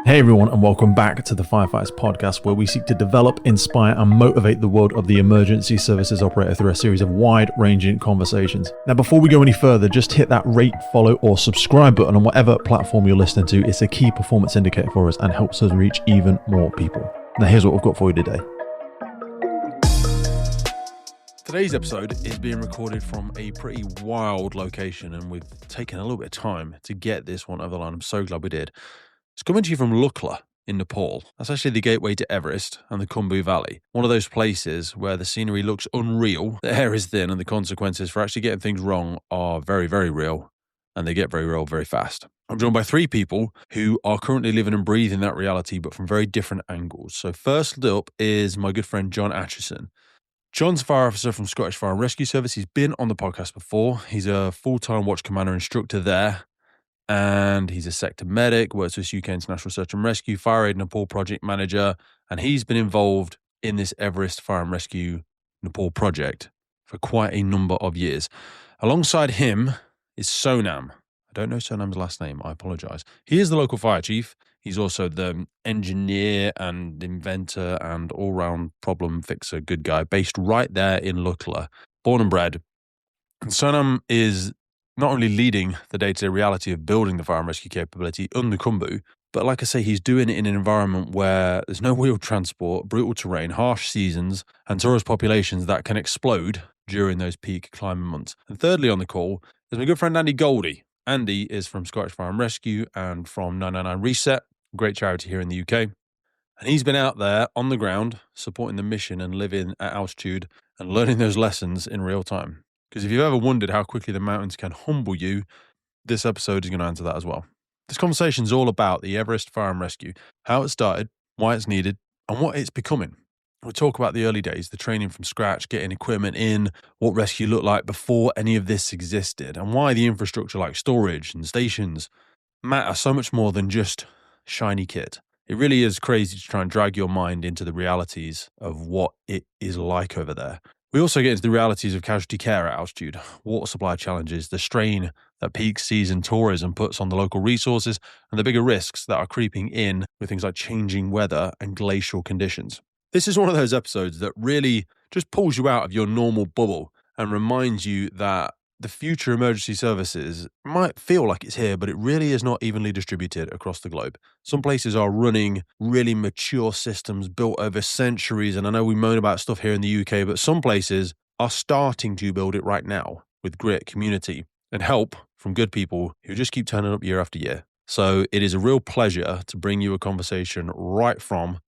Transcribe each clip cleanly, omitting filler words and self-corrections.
Hey everyone, and welcome back to the Firefighters Podcast, where we seek to develop, inspire, and motivate the world of the emergency services operator through a series of wide-ranging conversations. Now, before we go any further, just hit that rate, follow, or subscribe button on whatever platform you're listening to. It's a key performance indicator for us and helps us reach even more people. Now, here's what we've got for you today. Today's episode is being recorded from a pretty wild location, and we've taken a little bit of time to get this one over the line. I'm so glad we did. It's coming to you from Lukla in Nepal. That's actually the gateway to Everest and the Khumbu Valley. One of those places where the scenery looks unreal, the air is thin, and the consequences for actually getting things wrong are very, very real, and they get very real very fast. I'm joined by three people who are currently living and breathing that reality, but from very different angles. So first up is my good friend John Atchison. John's a fire officer from Scottish Fire and Rescue Service. He's been on the podcast before. He's a full-time watch commander instructor there. And he's a sector medic, works with UK International Search and Rescue, Fire Aid Nepal project manager, and he's been involved in this Everest Fire and Rescue Nepal project for quite a number of years. Alongside him is Sonam. I don't know Sonam's last name, I apologise. He is the local fire chief. He's also the engineer and inventor and all-round problem fixer good guy, based right there in Lukla, born and bred. And Sonam is not only leading the day-to-day reality of building the fire and rescue capability on the Khumbu, but like I say, he's doing it in an environment where there's no wheeled transport, brutal terrain, harsh seasons, and tourist populations that can explode during those peak climbing months. And thirdly on the call is my good friend Andy Goldie. Andy is from Scottish Fire and Rescue and from 999 Reset, a great charity here in the UK. And he's been out there on the ground supporting the mission and living at altitude and learning those lessons in real time. Because if you've ever wondered how quickly the mountains can humble you, this episode is going to answer that as well. This conversation is all about the Everest Fire and Rescue, how it started, why it's needed, and what it's becoming. We'll talk about the early days, the training from scratch, getting equipment in, what rescue looked like before any of this existed, and why the infrastructure like storage and stations matter so much more than just shiny kit. It really is crazy to try and drag your mind into the realities of what it is like over there. We also get into the realities of casualty care at altitude, water supply challenges, the strain that peak season tourism puts on the local resources, and the bigger risks that are creeping in with things like changing weather and glacial conditions. This is one of those episodes that really just pulls you out of your normal bubble and reminds you that the future emergency services might feel like it's here, but it really is not evenly distributed across the globe. Some places are running really mature systems built over centuries, and I know we moan about stuff here in the UK, but some places are starting to build it right now with grit, community, and help from good people who just keep turning up year after year. So it is a real pleasure to bring you a conversation right from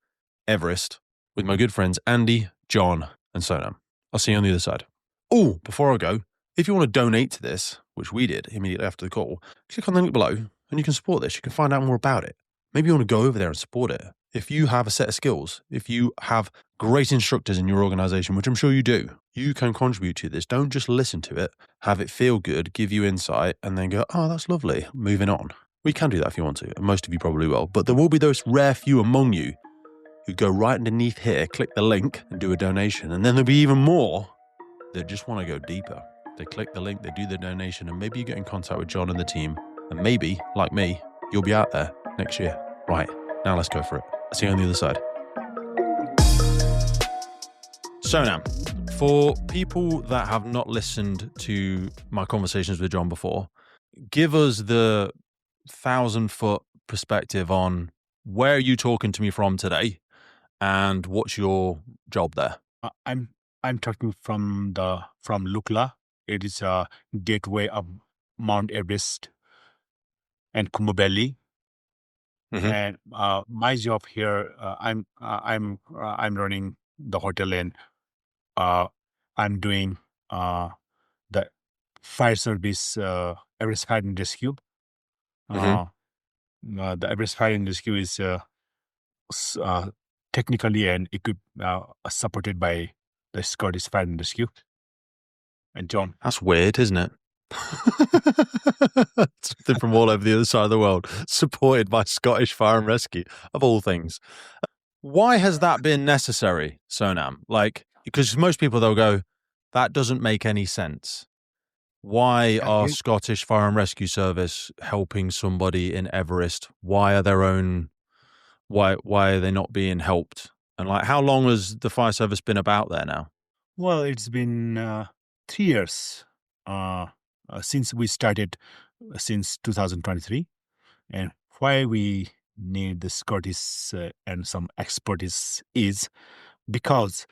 Everest with my good friends Andy, John, and Sonam. I'll see you on the other side. Oh, before I go, if you want to donate to this, which we did immediately after the call, click on the link below and you can support this. You can find out more about it. Maybe you want to go over there and support it. If you have a set of skills, if you have great instructors in your organization, which I'm sure you do, you can contribute to this. Don't just listen to it, have it feel good, give you insight, and then go, oh, that's lovely, moving on. We can do that if you want to, and most of you probably will. But there will be those rare few among you who go right underneath here, click the link and do a donation. And then there'll be even more that just want to go deeper. They click the link, they do the donation, and maybe you get in contact with John and the team. And maybe, like me, you'll be out there next year. Right, now let's go for it. See you on the other side. Sonam, for people that have not listened to my conversations with John before, give us the 1,000-foot perspective on where are you talking to me from today and what's your job there? I'm talking from Lukla. It is a gateway of Mount Everest and Khumbu Valley. Mm-hmm. And my job here, I'm running the hotel, and I'm doing the fire service, Everest Fire and Rescue. The Everest Fire and Rescue is technically and supported by the Scottish Fire and Rescue. And John. That's weird, isn't it? Something from all over the other side of the world, supported by Scottish Fire and Rescue, of all things. Why has that been necessary, Sonam? Like, because most people, they'll go, that doesn't make any sense. Why are Scottish Fire and Rescue Service helping somebody in Everest? Why are their own why are they not being helped? And like, how long has the fire service been about there now? Well, it's been 3 years uh, since we started, since 2023. And why we need the expertise and some expertise is because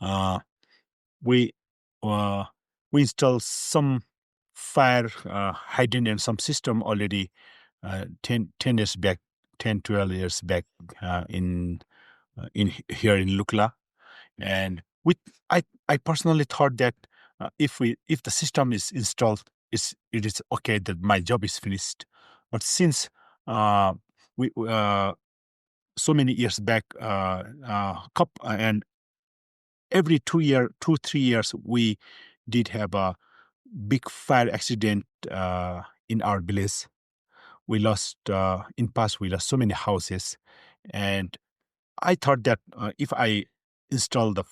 uh, we uh, we install some fire hydrant and some system already 10 years back, 10, 12 years back in here in Lukla. And with I personally thought that if the system is installed, it is okay that my job is finished. But since uh, we so many years back, and every 2 3 years, we did have a big fire accident in our village. We lost in past. We lost so many houses, and I thought that if I install the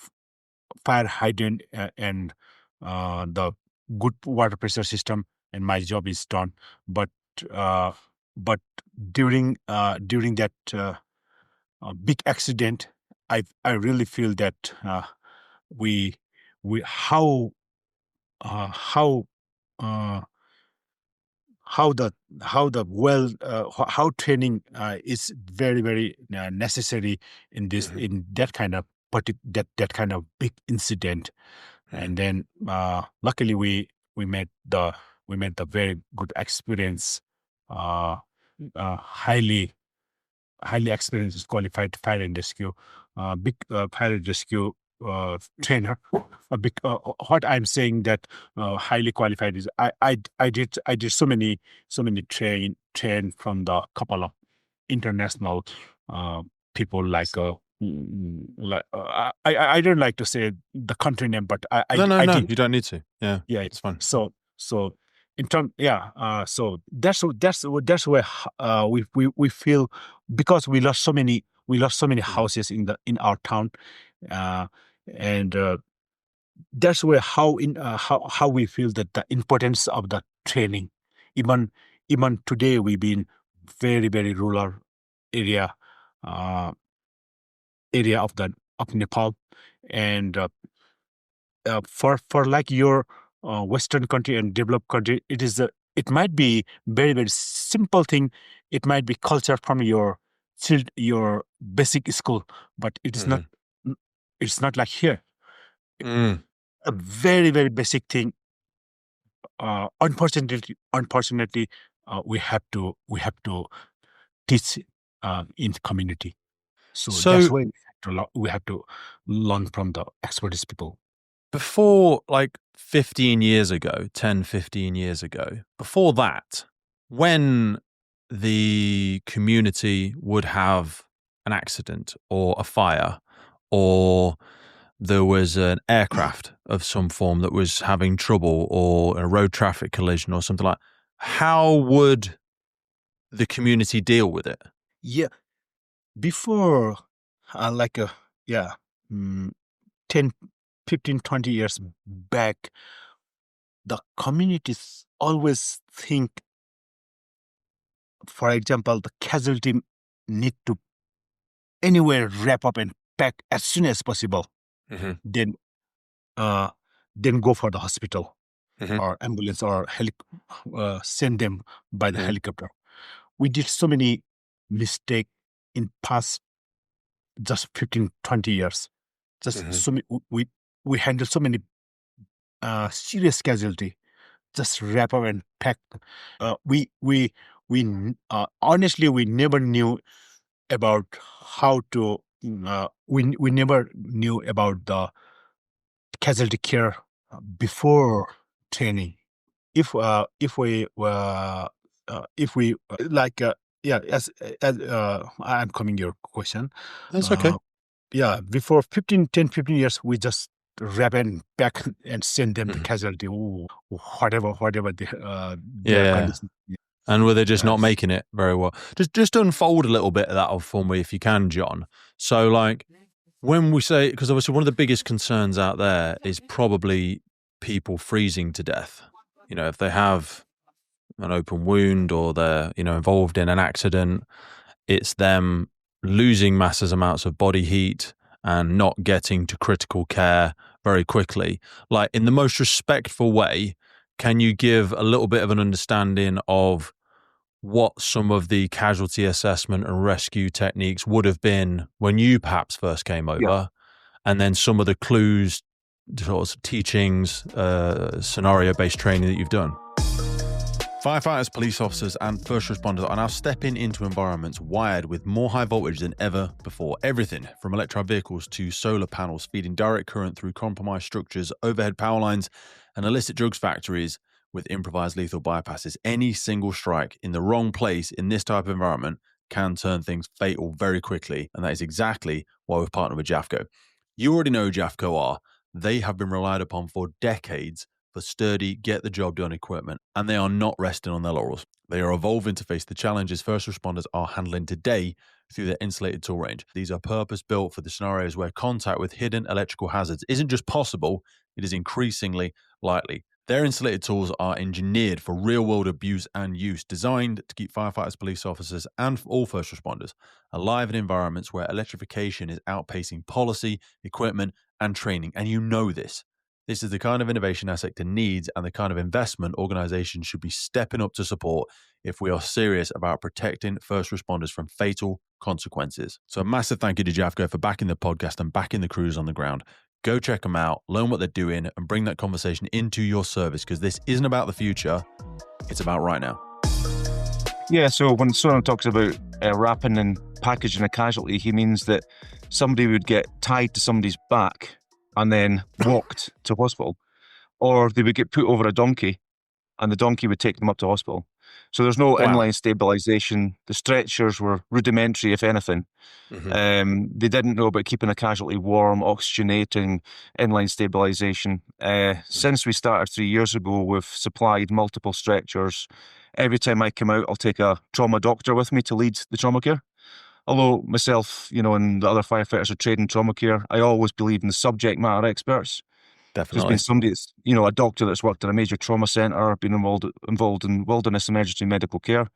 fire hydrant and the good water pressure system, and my job is done. But uh, but during that big accident, I really feel that we we how uh, how the how training is very very necessary in this Hmm. in that kind of that kind of big incident. And then luckily we made the we made the very good experience, uh, highly experienced qualified fire and rescue, big fire and rescue trainer. A big what I'm saying that highly qualified is I did so many train from the couple of international uh, people I don't like to say the country name, but No, no, I no. did. You don't need to. Yeah, Yeah. it's fine. So in term, yeah. So that's where we feel, because we lost so many Mm. houses in our town, uh, and that's where how we feel that the importance of the training. Even today, we've been very very rural area, uh, area of Nepal, and for like your Western country and developed country, it might be very very simple thing. It might be culture from your basic school, but it is not. Hmm. It's not like here. Mm. A very very basic thing. Unfortunately, we have to teach in community. So that's So why we have to learn from the expertise people. before like 15 years ago, 10, 15 years ago, before that, when the community would have an accident or a fire, or there was an aircraft of some form that was having trouble, or a road traffic collision or something like, how would the community deal with it? Yeah, before like yeah, mm, 10, 15, 20 years back, the communities always think, for example, the casualty need to anywhere wrap up and pack as soon as possible, Hmm. then uh then go for the hospital Hmm. or ambulance or send them by the Hmm. helicopter. We did so many mistake in past just 15, 20 years. Just Hmm. so many, we handle so many serious casualty. Just wrap up and pack. We honestly we never knew about how to. We never knew about the casualty care before training. If we like yeah, as I'm coming your question. That's okay. uh yeah, before 15 years we just wrap and pack and send them the Hmm. casualty. Ooh, whatever Yeah, their yeah. condition. And were they just not Yes. making it very well? Just unfold a little bit of that for me if you can, John. So like when we say, because obviously one of the biggest concerns out there is probably people freezing to death. You know, if they have an open wound or they're, involved in an accident, it's them losing massive amounts of body heat and not getting to critical care very quickly. Like, in the most respectful way, can you give a little bit of an understanding of what some of the casualty assessment and rescue techniques would have been when you perhaps first came Yeah. over, and then some of the clues, sort of teachings, scenario-based training that you've done? Firefighters, police officers, and first responders are now stepping into environments wired with more high voltage than ever before. Everything from electric vehicles to solar panels feeding direct current through compromised structures, overhead power lines, and illicit drugs factories with improvised lethal bypasses. Any single strike in the wrong place in this type of environment can turn things fatal very quickly, and that is exactly why we've partnered with Jafco. You already know who Jafco are. They have been relied upon for decades for sturdy, get-the-job-done equipment, and they are not resting on their laurels. They are evolving to face the challenges first responders are handling today through their insulated tool range. These are purpose-built for the scenarios where contact with hidden electrical hazards isn't just possible, it is increasingly likely. Their insulated tools are engineered for real-world abuse and use, designed to keep firefighters, police officers, and all first responders alive in environments where electrification is outpacing policy, equipment, and training. And you know this. This is the kind of innovation our sector needs and the kind of investment organizations should be stepping up to support if we are serious about protecting first responders from fatal consequences. So a massive thank you to Jafco for backing the podcast and backing the crews on the ground. Go check them out, learn what they're doing, and bring that conversation into your service, because this isn't about the future, it's about right now. Yeah, so when Sonam talks about wrapping and packaging a casualty, he means that somebody would get tied to somebody's back and then walked to hospital, or they would get put over a donkey and the donkey would take them up to hospital. So there's no inline stabilization. The stretchers were rudimentary, if anything. They didn't know about keeping a casualty warm, oxygenating, inline stabilization. Since we started 3 years ago, we've supplied multiple stretchers. Every time I come out, I'll take a trauma doctor with me to lead the trauma care. Although myself, and the other firefighters are trained in trauma care, I always believe in the subject matter experts. Definitely. There's been somebody that's, a doctor that's worked in a major trauma centre, been involved in wilderness emergency medical care.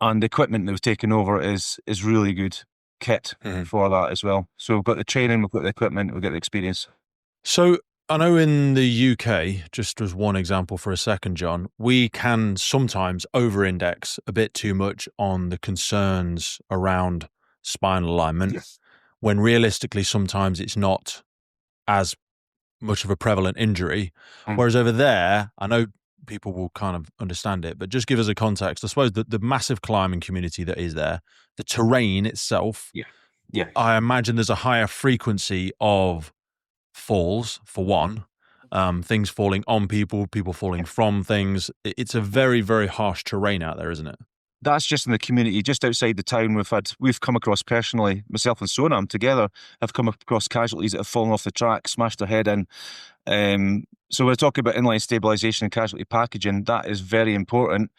And the equipment that we've taken over is really good kit for that as well. So we've got the training, we've got the equipment, we've got the experience. So I know in the UK, just as one example for a second, John, we can sometimes over-index a bit too much on the concerns around spinal alignment, when realistically sometimes it's not as much of a prevalent injury. Whereas over there, I know people will kind of understand it, but just give us a context. I suppose the massive climbing community that is there, the terrain itself, I imagine there's a higher frequency of falls, for one, things falling on people falling from things. It's a very, very harsh terrain out there, isn't it? That's just in the community, just outside the town. We've come across personally, myself and Sonam together have come across casualties that have fallen off the track, smashed their head in. So we're talking about inline stabilization and casualty packaging. That is very important,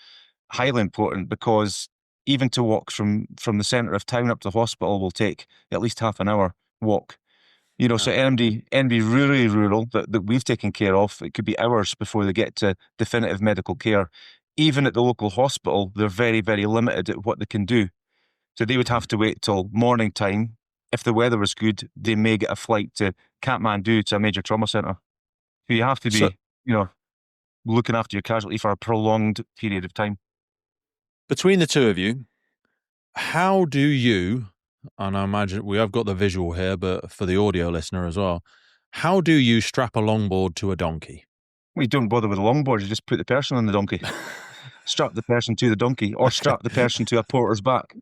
highly important, because even to walk from the centre of town up to the hospital will take at least half an hour walk. So anybody really rural that we've taken care of, it could be hours before they get to definitive medical care. Even at the local hospital, they're very, very limited at what they can do. So they would have to wait till morning time. If the weather was good, they may get a flight to Kathmandu, to a major trauma centre. So you have to be, looking after your casualty for a prolonged period of time. Between the two of you, how do you, and I imagine we have got the visual here, but for the audio listener as well, how do you strap a longboard to a donkey? Well, you don't bother with a longboard, you just put the person on the donkey. Strap the person to the donkey, or strap the person to a porter's back.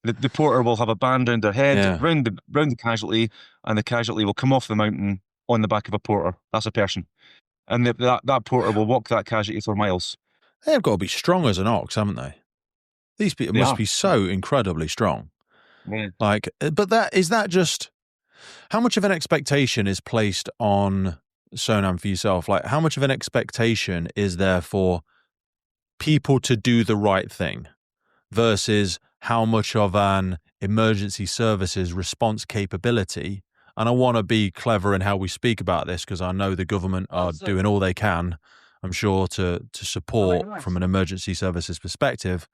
The porter will have a band around their head, round the casualty, and the casualty will come off the mountain on the back of a porter. That's a person. And that porter will walk that casualty for miles. They've got to be strong as an ox, haven't they? These people must be so incredibly strong. Yeah. But is that just, how much of an expectation is placed on Sonam for yourself? Like, how much of an expectation is there for people to do the right thing versus how much of an emergency services response capability? And I want to be clever in how we speak about this, because I know the government are doing all they can, I'm sure, to support from an emergency services perspective.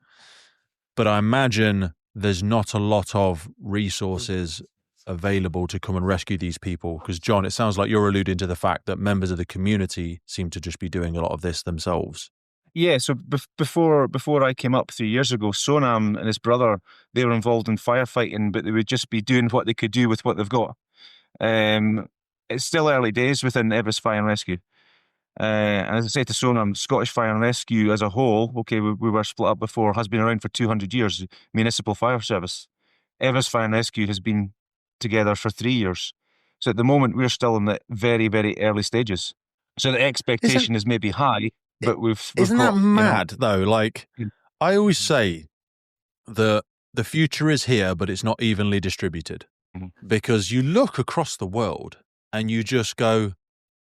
But I imagine there's not a lot of resources available to come and rescue these people? Because, John, it sounds like you're alluding to the fact that members of the community seem to just be doing a lot of this themselves. Yeah, so before I came up 3 years ago, Sonam and his brother, they were involved in firefighting, but they would just be doing what they could do with what they've got. It's still early days within Everest Fire and Rescue. And as I say to Sonam, Scottish Fire and Rescue as a whole, okay, we were split up before, has been around for 200 years, municipal fire service. Everest Fire and Rescue has been together for 3 years. So at the moment, we're still in the very, very early stages. So the expectation is maybe high, but we've Isn't got, that mad, though? Like, Mm. I always say that the future is here, but it's not evenly distributed. Mhm. Because you look across the world and you just go,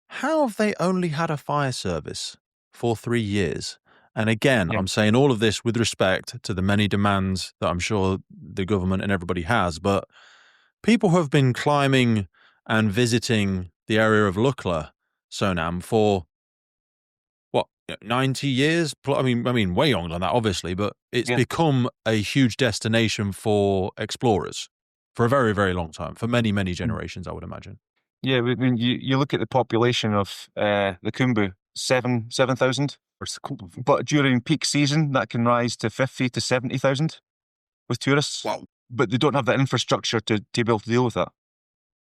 how have they only had a fire service for 3 years? And again, Yeah. I'm saying all of this with respect to the many demands that I'm sure the government and everybody has, but people have been climbing and visiting the area of Lukla, Sonam, for what, 90 years? I mean, way younger than that, obviously, but it's Yeah. become a huge destination for explorers for a very, very long time, for many, many generations, I would imagine. Yeah, when you look at the population of the Khumbu, 7,000. But during peak season, that can rise to 50 to 70,000 with tourists. Wow. But they don't have that infrastructure to be able to deal with that.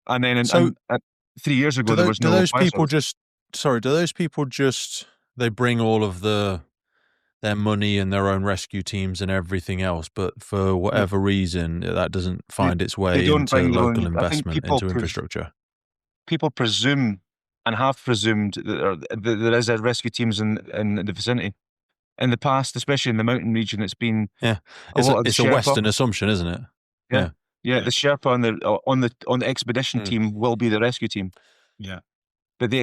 And then So 3 years ago, do there those, was do no those fire people service. just they bring all of their money and their own rescue teams and everything else, but for Yeah. whatever reason that doesn't They, find its they way don't into bring their local own. I think investment into infrastructure? people presume and have presumed that there is a rescue teams in the vicinity. In the past, especially in the mountain region, it's been Yeah, a lot of the it's a Sherpa. Western assumption, isn't it? Yeah. Yeah, the Sherpa on the expedition Mm. team will be the rescue team. Yeah. But they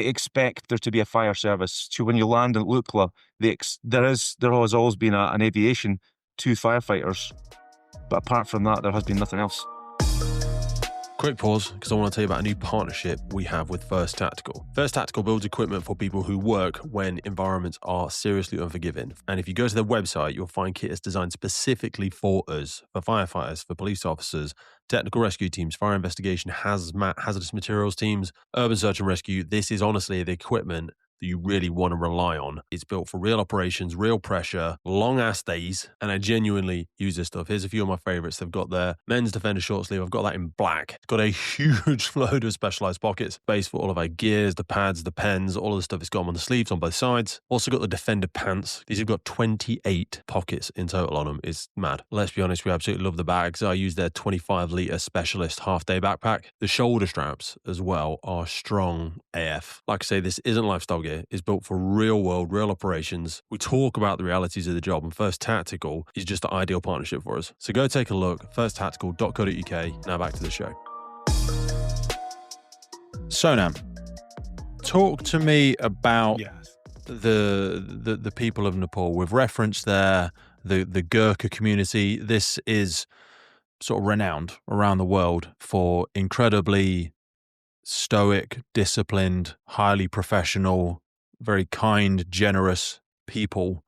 expect there to be a fire service. So when you land in Lukla, there has always been an aviation to firefighters. But apart from that, there has been nothing else. Quick pause, because I want to tell you about a new partnership we have with First Tactical. First Tactical builds equipment for people who work when environments are seriously unforgiving. And if you go to their website, you'll find kit is designed specifically for us, for firefighters, for police officers, technical rescue teams, fire investigation, hazmat, hazardous materials teams, urban search and rescue. This is honestly the equipment that you really want to rely on. It's built for real operations, real pressure, long ass days, and I genuinely use this stuff. Here's a few of my favorites. They've got their men's Defender short sleeve. I've got that in black. It's got a huge load of specialized pockets, space for all of our gears, the pads, the pens, all of the stuff. It's got them on the sleeves on both sides. Also got the Defender pants. These have got 28 pockets in total on them. It's mad. Let's be honest, we absolutely love the bags. I use their 25-litre specialist half-day backpack. The shoulder straps as well are strong AF. Like I say, this isn't lifestyle gear. It's built for real world, real operations. We talk about the realities of the job, and First Tactical is just the ideal partnership for us. So go take a look, firsttactical.co.uk. Now back to the show. Sonam, talk to me about Yes. the people of Nepal. We've referenced there the Gurkha community. This is sort of renowned around the world for incredibly stoic, disciplined, highly professional, very kind, generous people.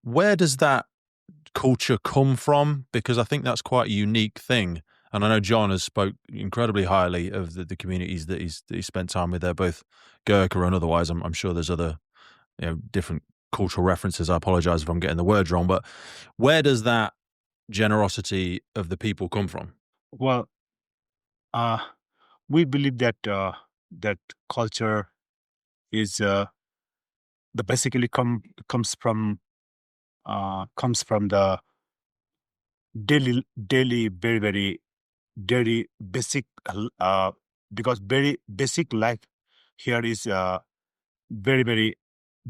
Where does that culture come from? Because I think that's quite a unique thing. And I know John has spoke incredibly highly of the communities that he's spent time with. They're both Gurkha and otherwise. I'm sure there's other different cultural references. I apologize if I'm getting the words wrong, but where does that generosity of the people come from? Well, we believe that that culture is the basically comes from the daily very very daily basic because very basic life here is very very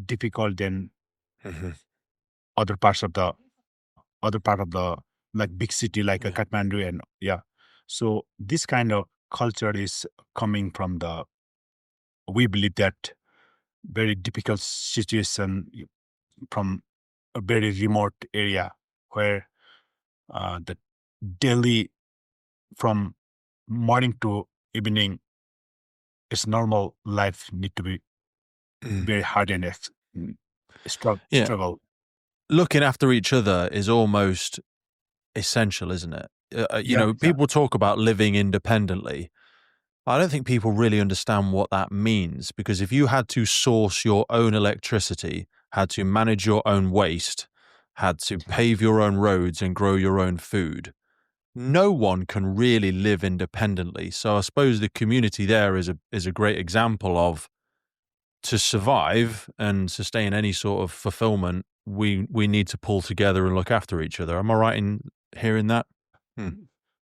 difficult than other parts of the like big city like Yeah. Kathmandu and yeah. So this kind of culture is coming from we believe that very difficult situation from a very remote area where the daily from morning to evening its normal life need to be very hard and Yeah. struggle. Looking after each other is almost essential, isn't it? Yeah, people talk about living independently. I don't think people really understand what that means, because if you had to source your own electricity, had to manage your own waste, had to pave your own roads and grow your own food, no one can really live independently. So I suppose the community there is a great example of, to survive and sustain any sort of fulfillment, we need to pull together and look after each other. Am I right in hearing that?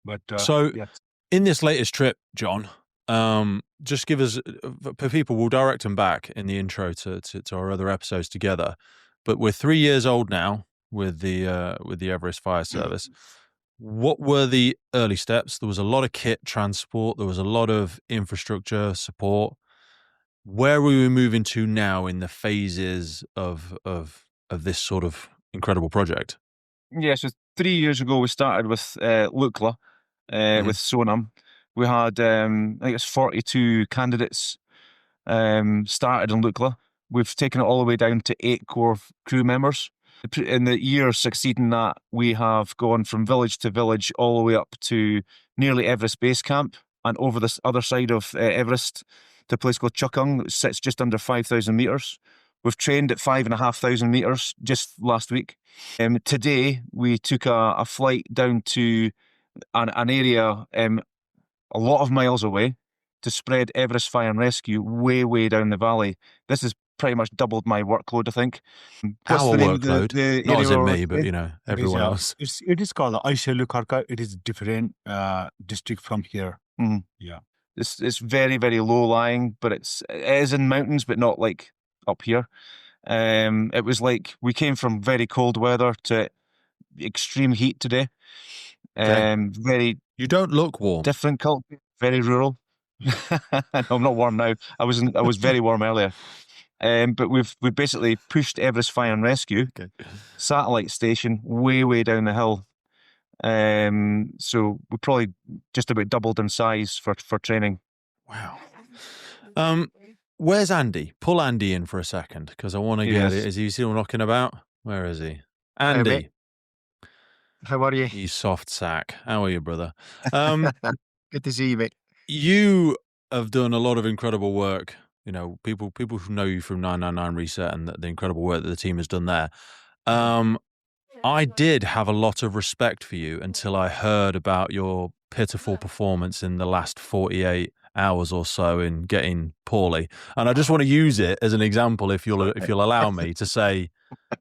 but So yes. in this latest trip, John, just give us, for people, we'll direct them back in the intro to our other episodes together. But we're 3 years old now with the Everest Fire Service. What were the early steps? There was a lot of kit transport. There was a lot of infrastructure support. Where are we moving to now in the phases of this sort of incredible project? Yeah, so 3 years ago we started with Lukla, with Sonam. We had, I think it's 42 candidates started in Lukla. We've taken it all the way down to 8 core crew members. In the year succeeding that, we have gone from village to village all the way up to nearly Everest Base Camp, and over this other side of Everest to a place called Chukung, that sits just under 5,000 metres. We've trained at 5,500 metres just last week. Today, we took a flight down to an area a lot of miles away to spread Everest Fire and Rescue way, way down the valley. This has pretty much doubled my workload, I think. What's Our the name of workload, the not area as in we're me, but with? everyone else. It is called Aisha. It is different district from here. Mhm. Yeah. It's very, very low lying, but it is in mountains, but not like up here. It was like we came from very cold weather to extreme heat today. Okay. Very You don't look warm. different culture, very rural. No, I'm not warm now. I was very warm earlier. But we've basically pushed Everest Fire and Rescue satellite station way, way down the hill. So we probably just about doubled in size for training. Wow. Where's Andy? Pull Andy in for a second, because I want to get it. Is he still knocking about? Where is he? Andy. Hey, mate. How are you? You soft sack. How are you, brother? Good to see you, mate. You have done a lot of incredible work. People who know you from 999 Reset and the incredible work that the team has done there. I did have a lot of respect for you until I heard about your pitiful performance in the last 48 hours or so in getting poorly. And I just want to use it as an example, if you'll allow me, to say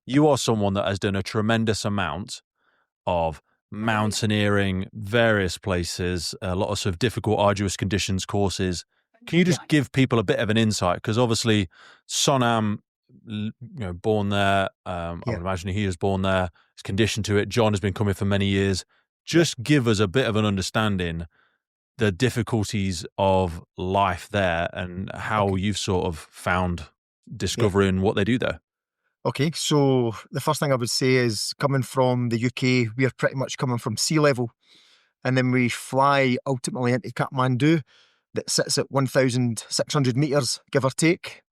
you are someone that has done a tremendous amount of mountaineering, various places, a lot of sort of difficult, arduous conditions courses. Can you just give people a bit of an insight? Because obviously Sonam, born there, I would imagine he was born there, he's conditioned to it. John has been coming for many years. Just give us a bit of an understanding the difficulties of life there and how you've sort of found discovering what they do there. Okay, so the first thing I would say is, coming from the UK, we're pretty much coming from sea level, and then we fly ultimately into Kathmandu, that sits at 1,600 metres, give or take.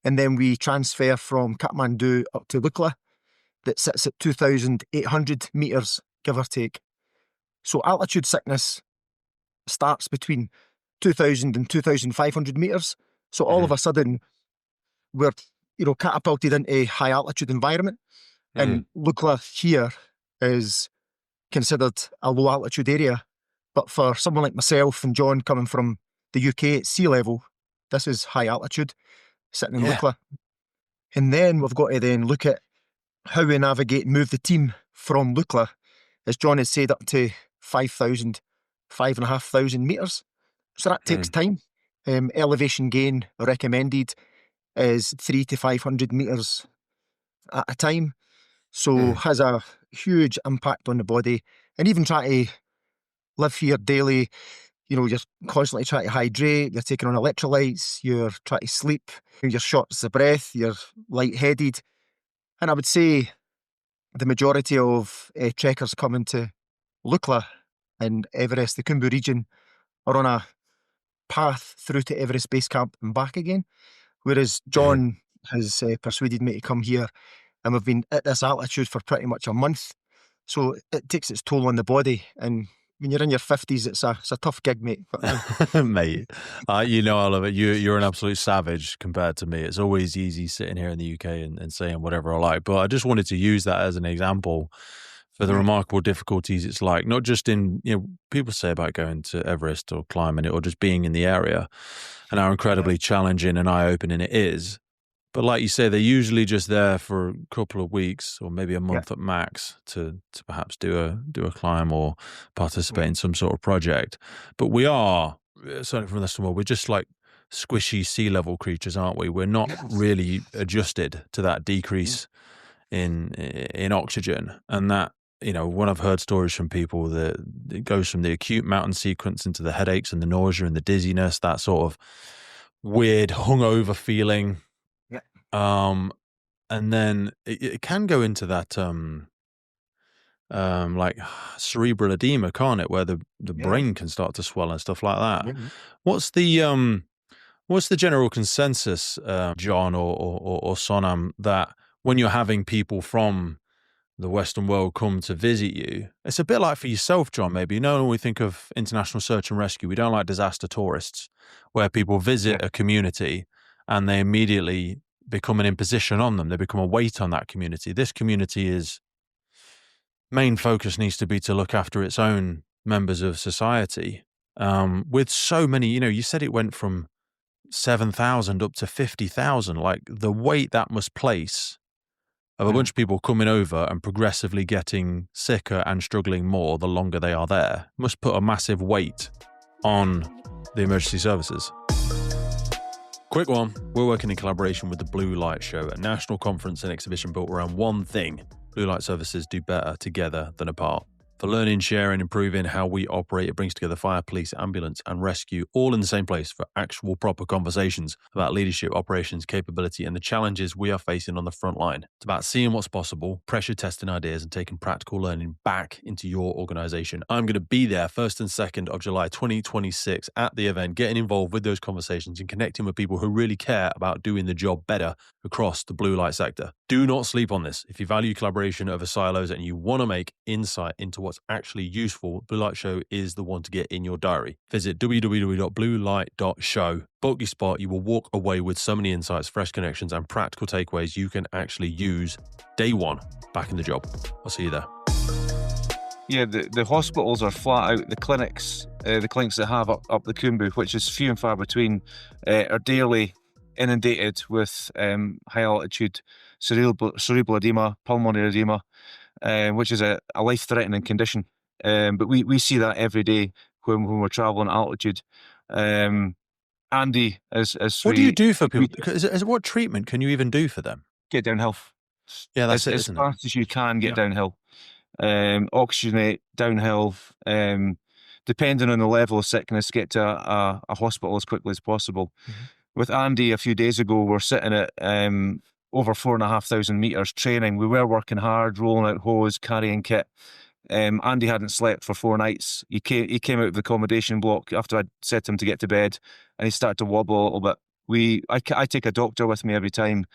And then we transfer from Kathmandu up to Lukla, that sits at 2,800 metres, give or take. So altitude sickness starts between 2,000 and 2,500 metres. So all of a sudden, we're catapulted into a high altitude environment. And Lukla here is considered a low altitude area. But for someone like myself and John coming from the UK at sea level, this is high altitude, sitting in Lukla. And then we've got to then look at how we navigate and move the team from Lukla, as John has said, up to 5,000, 5,500 metres. So that takes time. Elevation gain recommended is 300 to 500 metres at a time. So has a huge impact on the body. And even trying to live here daily, you're constantly trying to hydrate, you're taking on electrolytes, you're trying to sleep, you're short of breath, you're lightheaded. And I would say the majority of trekkers coming to Lukla and Everest, the Khumbu region, are on a path through to Everest Base Camp and back again. Whereas John has persuaded me to come here, and we've been at this altitude for pretty much a month. So it takes its toll on the body. And when you're in your 50s, it's a tough gig, mate. But, Mate, you know I love it. You're an absolute savage compared to me. It's always easy sitting here in the UK and saying whatever I like. But I just wanted to use that as an example for the remarkable difficulties it's like, not just in, people say about going to Everest or climbing it or just being in the area and how incredibly challenging and eye-opening it is. But like you say, they're usually just there for a couple of weeks or maybe a month at max to perhaps do a climb or participate in some sort of project. But we are, certainly from the Western world, we're just like squishy sea level creatures, aren't we? We're not really adjusted to that decrease in oxygen. And that, when I've heard stories from people that it goes from the acute mountain sequence into the headaches and the nausea and the dizziness, that sort of weird hungover feeling. And then it can go into that like cerebral edema, can't it? Where the brain can start to swell and stuff like that. What's the general consensus, John or Sonam, that when you're having people from the Western world come to visit you, it's a bit like for yourself, John, maybe. When we think of international search and rescue, we don't like disaster tourists, where people visit a community and they immediately become an imposition on them. They become a weight on that community. This community's main focus needs to be to look after its own members of society. With so many, you said it went from 7,000 up to 50,000. Like the weight that must place of a bunch of people coming over and progressively getting sicker and struggling more the longer they are there must put a massive weight on the emergency services. Quick one, we're working in collaboration with the Blue Light Show, a national conference and exhibition built around one thing: Blue Light services do better together than apart. For learning, sharing, improving how we operate, it brings together fire, police, ambulance, and rescue all in the same place for actual proper conversations about leadership, operations, capability, and the challenges we are facing on the front line. It's about seeing what's possible, pressure testing ideas, and taking practical learning back into your organization. I'm going to be there 1st and 2nd of July 2026 at the event, getting involved with those conversations and connecting with people who really care about doing the job better across the blue light sector. Do not sleep on this. If you value collaboration over silos and you want to make insight into what's actually useful, Blue Light Show is the one to get in your diary. Visit www.bluelight.show. Book your spot. You will walk away with so many insights, fresh connections, and practical takeaways you can actually use day one back in the job. I'll see you there. Yeah, the hospitals are flat out. The clinics that have up the Khumbu, which is few and far between, are daily inundated with high altitude cerebral edema, pulmonary edema, which is a life-threatening condition. But we see that every day when we're traveling at altitude. Andy, what do you do for people? What treatment can you even do for them? Get downhill. Yeah, that's as fast as you can. Get downhill. Oxygenate downhill. Depending on the level of sickness, get to a hospital as quickly as possible. With Andy a few days ago, we're sitting at over 4,500 meters training. We were working hard, rolling out hose, carrying kit. Andy hadn't slept for 4 nights. He came out of the accommodation block after I'd set him to get to bed, and he started to wobble a little bit. I take a doctor with me every time.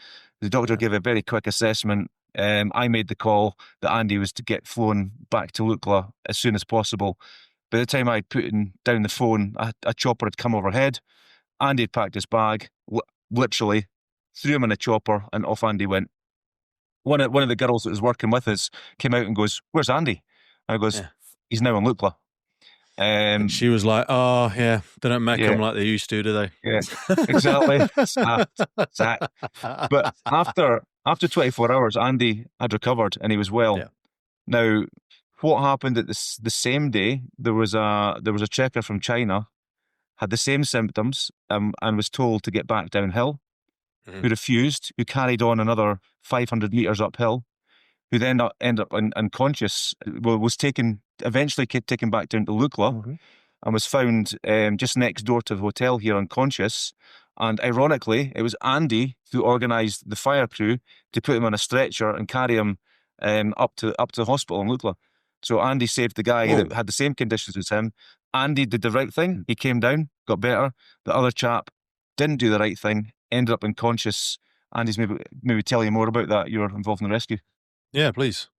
The doctor gave a very quick assessment. I made the call that Andy was to get flown back to Lukla as soon as possible. By the time I'd put down the phone, a chopper had come overhead. Andy had packed his bag, literally threw him in a chopper, and off Andy went. One of the girls that was working with us came out and goes, "Where's Andy?" And I goes, "He's now in Lukla." And she was like, "Oh, yeah, they don't make them like they used to, do they?" Yeah, exactly. Zach. But after 24 hours, Andy had recovered and he was well. Yeah. Now, what happened at the same day? There was a checker from China, had the same symptoms, and was told to get back downhill. Who refused? Who carried on another 500 meters uphill? Who then ended up unconscious? Was eventually taken back down to Lukla, and was found just next door to the hotel here, unconscious. And ironically, it was Andy who organised the fire crew to put him on a stretcher and carry him up to the hospital in Lukla. So Andy saved the guy that had the same conditions as him. Andy did the right thing. He came down, got better. The other chap didn't do the right thing, ended up unconscious. Andy's maybe tell you more about that. You're involved in the rescue. Yeah, please.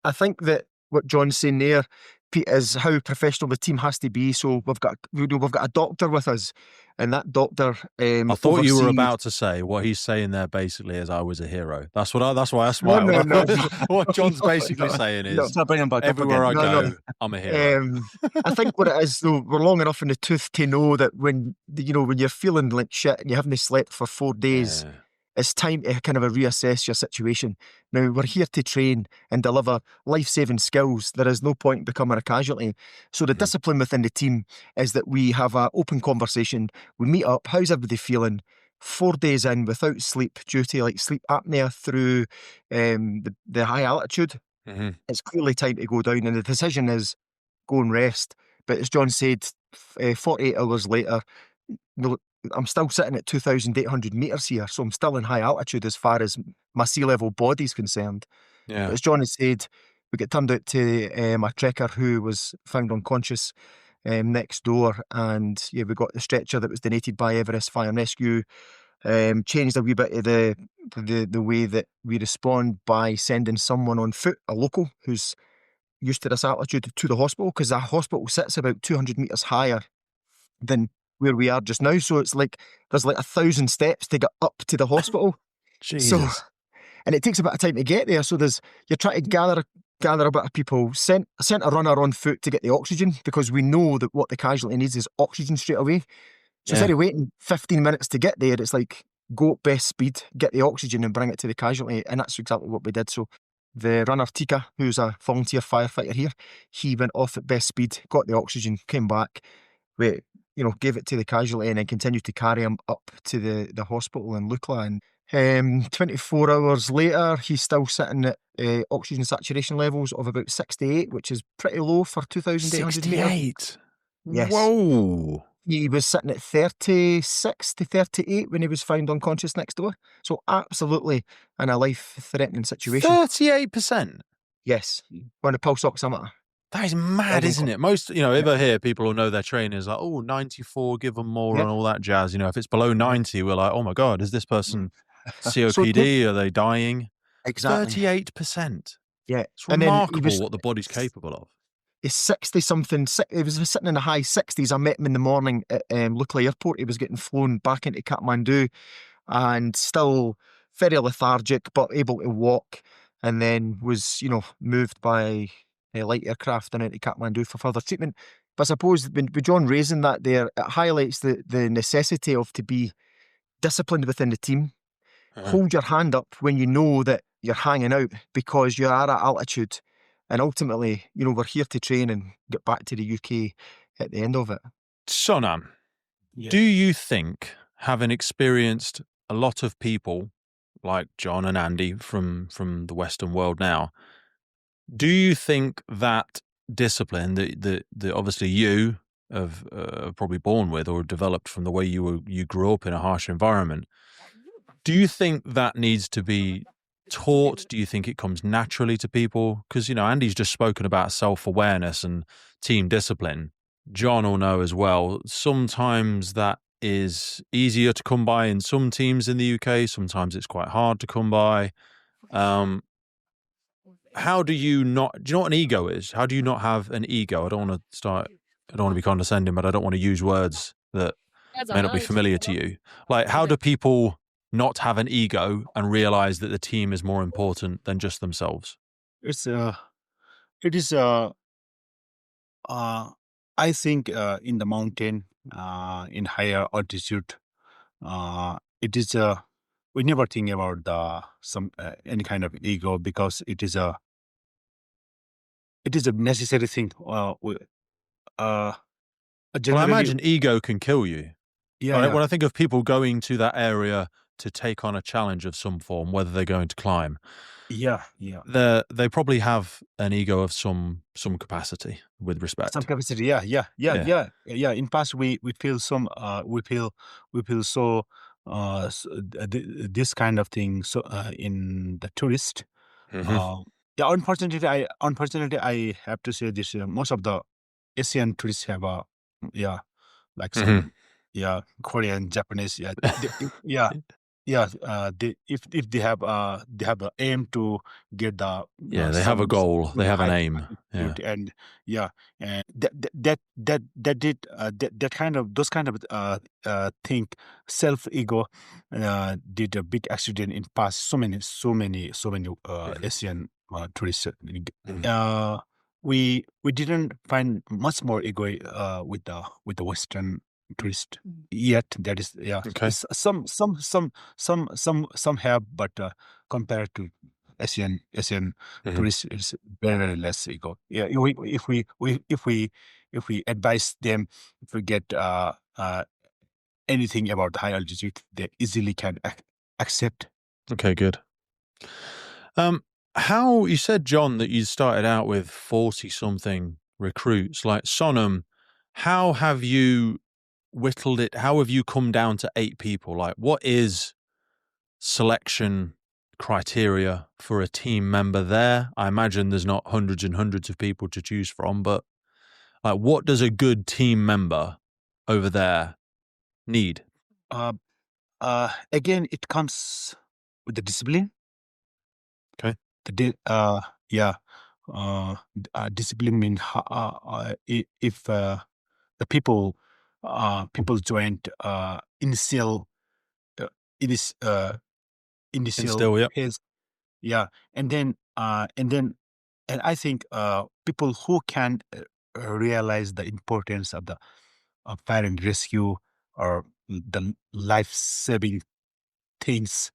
I think that what John's saying there, Pete, is how professional the team has to be. So we've got a doctor with us, and that doctor I thought you were oversees. about to say what he's saying there basically is I was a hero. That's why I No, smiled. no. What John's basically No, saying no. is So bring him back up everywhere I again. go, I'm a hero. I think what it is, though, we're long enough in the tooth to know that when you're feeling like shit and you haven't slept for 4 days, Yeah. it's time to kind of reassess your situation. Now, we're here to train and deliver life-saving skills. There is no point in becoming a casualty. So the Mhm. discipline within the team is that we have an open conversation. We meet up. How's everybody feeling? 4 days in without sleep due to like sleep apnea through the high altitude. Mhm. It's clearly time to go down, and the decision is go and rest. But as John said, 48 hours later, no, I'm still sitting at 2,800 metres here, so I'm still in high altitude as far as my sea level body's concerned. But Yeah. as John has said, we get turned out to a trekker who was found unconscious next door, and yeah, we got the stretcher that was donated by Everest Fire and Rescue. Changed a wee bit of the way that we respond by sending someone on foot, a local who's used to this altitude, to the hospital, because that hospital sits about 200 metres higher than where we are just now. So it's like there's like 1,000 steps to get up to the hospital. So, Jesus. and it takes a bit of time to get there. So you're trying to gather a bit of people. Sent a runner on foot to get the oxygen, because we know that what the casualty needs is oxygen straight away. So instead of waiting 15 minutes to get there, it's like go at best speed, get the oxygen and bring it to the casualty. And that's exactly what we did. So the runner, Tika, who's a volunteer firefighter here, he went off at best speed, got the oxygen, came back, gave it to the casualty, and then continued to carry him up to the hospital in Lukla. And 24 hours later, he's still sitting at oxygen saturation levels of about 68, which is pretty low for 2,800 metres. 68. Yes. Whoa. He was sitting at 36 to 38 when he was found unconscious next door. So absolutely in a life-threatening situation. 38%. Yes, on a pulse oximeter. That is mad, isn't it? Most, ever hear people who know their trainers like, 94, give them more and all that jazz. If it's below 90, we're like, oh my God, is this person COPD? Are they dying? Exactly. 38%. Yeah. It's remarkable what the body's capable of. He's 60-something. He was sitting in the high 60s. I met him in the morning at Lukla Airport. He was getting flown back into Kathmandu and still very lethargic, but able to walk, and then was, moved by a light aircraft and into Kathmandu for further treatment. But I suppose with John raising that there, it highlights the necessity of to be disciplined within the team. Hold your hand up when you know that you're hanging out, because you are at altitude. And ultimately, we're here to train and get back to the UK at the end of it. Sonam, do you think, having experienced a lot of people like John and Andy from the Western world now, do you think that discipline that obviously you have probably born with or developed from the way you grew up in a harsh environment, do you think that needs to be taught? Do you think it comes naturally to people? Because, Andy's just spoken about self-awareness and team discipline. John will know as well, sometimes that is easier to come by in some teams in the UK. Sometimes it's quite hard to come by. How do you know what an ego is? How do you not have an ego? I don't want to be condescending, but I don't want to use words that may not be familiar to you. Like, how do people not have an ego and realize that the team is more important than just themselves? I think in the mountain, in higher altitude, it is we never think about any kind of ego, because it is a necessary thing. Well, I imagine ego can kill you. When I think of people going to that area to take on a challenge of some form, whether they're going to climb, they probably have an ego of some capacity with respect. Some capacity, yeah. In past, we feel some, we feel so this kind of thing. So in the tourist, unfortunately, I have to say this. Most of the Asian tourists have like some, Korean, Japanese, yeah, if they have the aim to get the Yeah, they have a goal. They have an high aim. Yeah. altitude, and and that did that kind of those kind of thing, self ego did a big accident in past so many Asian tourists. We didn't find much more ego with the Western tourist yet. That is, Okay. some have, but compared to Asian Mhm. tourists, it's very less ego. Yeah, if we advise them, if we get anything about the high altitude, they easily can accept. Okay, good. How you said, John, that you started out with 40 something recruits like Sonam, how have you whittled it? How have you come down to 8 people? Like, what is selection criteria for a team member there? I imagine there's not hundreds and hundreds of people to choose from, but like, what does a good team member over there need? Again, it comes with the discipline. Okay. Discipline means if the people joined initial Instill, yep. phase, and then and I think people who can realize the importance of the fire and rescue or the life-saving things.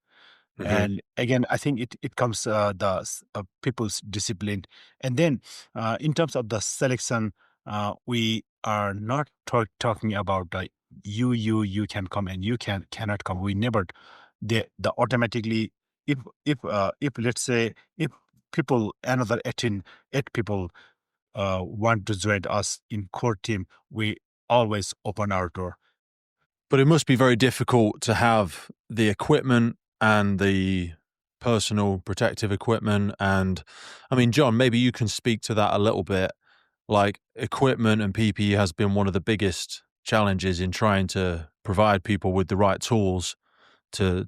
Mhm. And again, I think it comes the people's discipline. And then in terms of the selection, we are not talking about you can come and you cannot come. We never the automatically, if let's say if people another 8 people want to join us in core team, we always open our door. But it must be very difficult to have the equipment and the personal protective equipment. And I mean, John, maybe you can speak to that a little bit. Like, equipment and PPE has been one of the biggest challenges in trying to provide people with the right tools to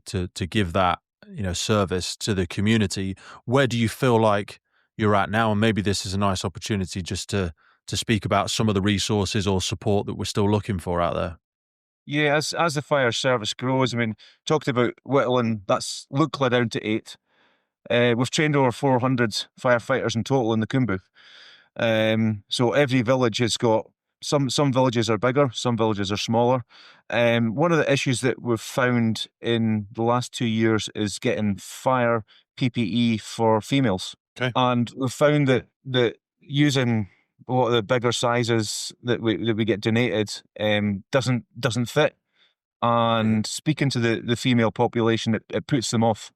give that, service to the community. Where do you feel like you're at now? And maybe this is a nice opportunity just to speak about some of the resources or support that we're still looking for out there. Yeah, as the fire service grows, I mean, talked about whittling, that's Lukla down to 8. We've trained over 400 firefighters in total in the Khumbu. So every village has got some villages are bigger, some villages are smaller. One of the issues that we've found in the last 2 years is getting fire PPE for females. Okay. And we've found that using a lot of the bigger sizes that we get donated doesn't fit. And speaking to the female population, it puts them off.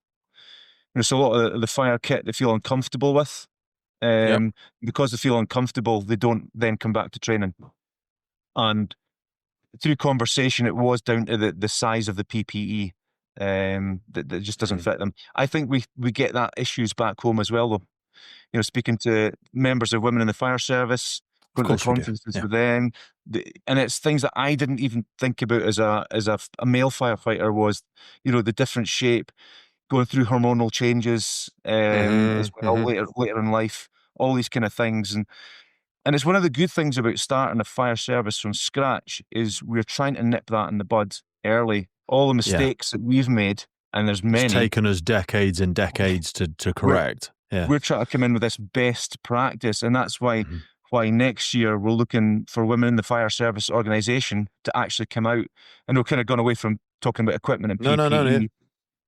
There's a lot of the fire kit they feel uncomfortable with. Because they feel uncomfortable, they don't then come back to training. And through conversation, it was down to the size of the PPE that just doesn't fit them. I think we get that issues back home as well, though. Speaking to members of women in the fire service, going to the conferences with them, and it's things that I didn't even think about as a male firefighter was, the different shape, going through hormonal changes as well later in life, all these kind of things. And it's one of the good things about starting a fire service from scratch is we're trying to nip that in the bud early. All the mistakes that we've made, and there's many. It's taken us decades and decades to correct. We're trying to come in with this best practice, and that's why next year we're looking for women in the fire service organisation to actually come out. I know we've kind of gone away from talking about equipment and PPE. No.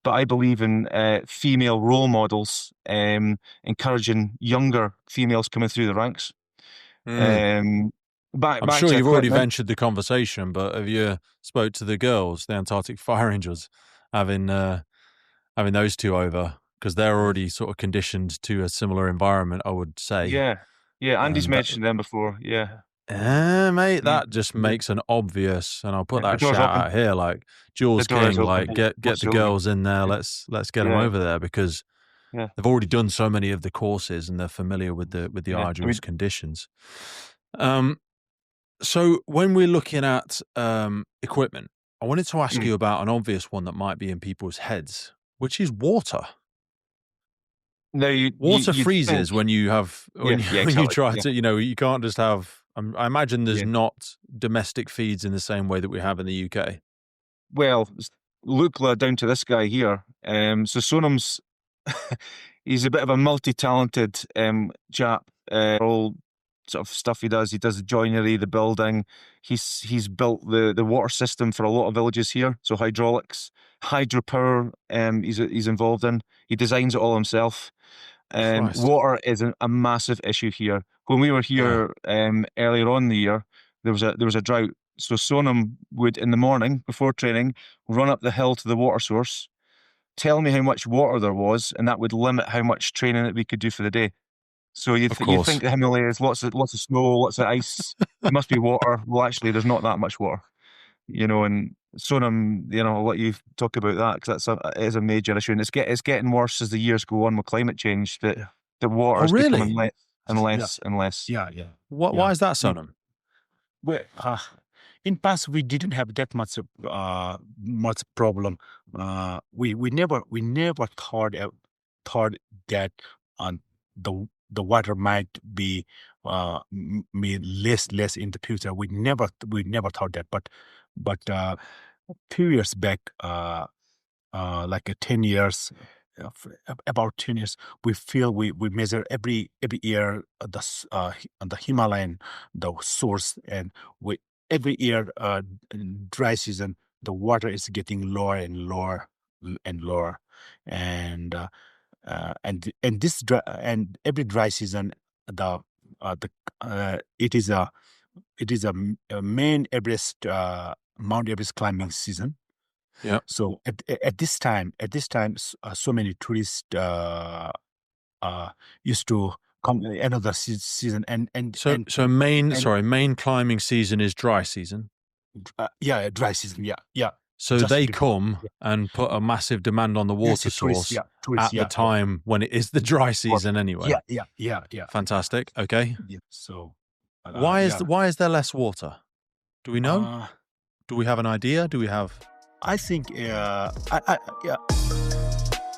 But I believe in female role models, encouraging younger females coming through the ranks. I'm Back sure to you've already equipment. ventured the conversation, but have you spoke to the girls, the Antarctic Fire Angels, having those two over? Because they're already sort of conditioned to a similar environment, I would say. Yeah. Andy's mentioned them before. Yeah. Mate, that just makes an obvious, and I'll put that shout out here, like Jules The door is King, open. like get the girls in there. Let's get them over there because they've already done so many of the courses and they're familiar with the arduous conditions. So when we're looking at equipment, I wanted to ask you about an obvious one that might be in people's heads, which is water. Now, Water you'd freezes think, when you have when you exactly. try to, you can't just have. I imagine there's Yeah. not domestic feeds in the same way that we have in the UK. Well, Lukla down to this guy here. So Sonam's, he's a bit of a multi-talented chap. All sort of stuff he does. He does the joinery, the building. He's built the water system for a lot of villages here. So hydraulics, hydropower. He's involved in. He designs it all himself. Christ. Water is a massive issue here. When we were here earlier on in the year, there was a drought. So Sonam would, in the morning before training, run up the hill to the water source, tell me how much water there was, and that would limit how much training that we could do for the day. So you Of you course. think the Himalayas, lots of snow, lots of ice, there must be water. Well, actually, there's not that much water. And Sonam, I'll let you talk about that, because it is a major issue, and it's getting worse as the years go on with climate change. That the water is really? becoming less and less and less. Yeah. Why is that, Sonam? Well, in past we didn't have that much problem. We never thought that the water might be less in the future. We never thought that. But few years back, like 10 years, about 10 years, we feel we measure every year the Himalayan, the source, and we every year dry season, the water is getting lower and lower and lower, and this dry, and every dry season, it is a main Everest Mount Everest climbing season. Yeah. So at this time, so many tourists used to come another season, and main climbing season is dry season. Dry season, yeah. So Just they before, come and put a massive demand on the water source tourists, at the time when it is the dry season anyway. Yeah. Fantastic. Okay. Yeah. So why is there less water? Do we know? Do we have an idea? Do we have? I think, yeah.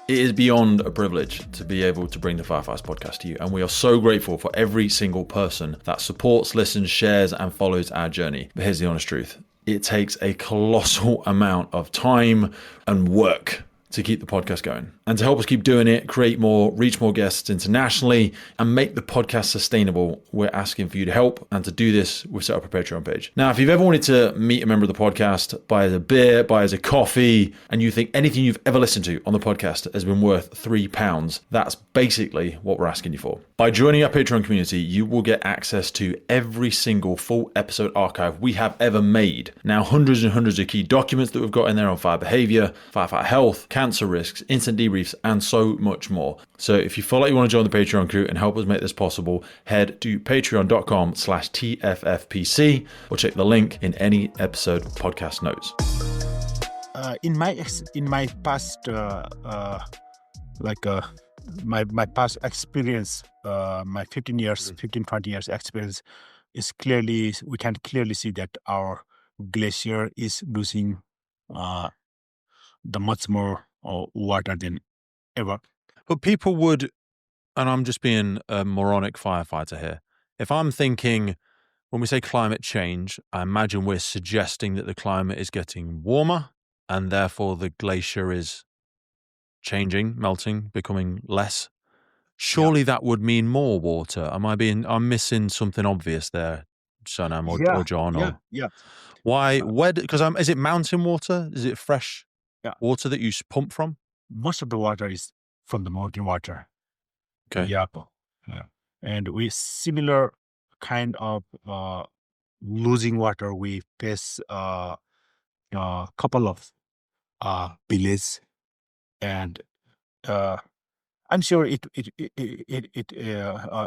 It is beyond a privilege to be able to bring the Firefights podcast to you, and we are so grateful for every single person that supports, listens, shares, and follows our journey. But here's the honest truth. It takes a colossal amount of time and work to keep the podcast going. And to help us keep doing it, create more, reach more guests internationally, and make the podcast sustainable, we're asking for you to help. And to do this, we've set up a Patreon page. Now, if you've ever wanted to meet a member of the podcast, buy us a beer, buy us a coffee, and you think anything you've ever listened to on the podcast has been worth £3, that's basically what we're asking you for. By joining our Patreon community, you will get access to every single full episode archive we have ever made. Now, hundreds and hundreds of key documents that we've got in there on fire behavior, firefighter health, cancer risks, instant debriefs, and so much more. So if you feel like you want to join the Patreon crew and help us make this possible, head to patreon.com/TFFPC or check the link in any episode podcast notes. In my past, my past experience, my 20 years experience is we can clearly see that our glacier is losing the much more water than ever. But people would, and I'm just being a moronic firefighter here, if I'm thinking, when we say climate change, I imagine we're suggesting that the climate is getting warmer and therefore the glacier is changing, melting, becoming less. Surely that would mean more water. I'm missing something obvious there, Sonam or John? Yeah. Why? Because is it mountain water? Is it fresh water that you pump from? Most of the water is from the mountain water. Okay. Yeah. And we similar kind of losing water. We face a couple of villages, and I'm sure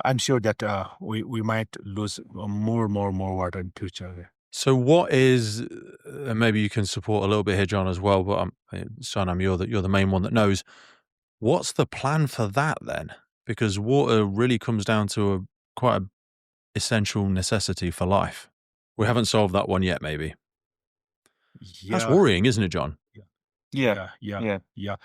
I'm sure that we might lose more water in future. So what is, and maybe you can support a little bit here, John, as well, but Sonam, you're the main one that knows. What's the plan for that then? Because water really comes down to quite an essential necessity for life. We haven't solved that one yet, maybe. That's Yeah, worrying, isn't it, John? Yeah, yeah. yeah. Yeah.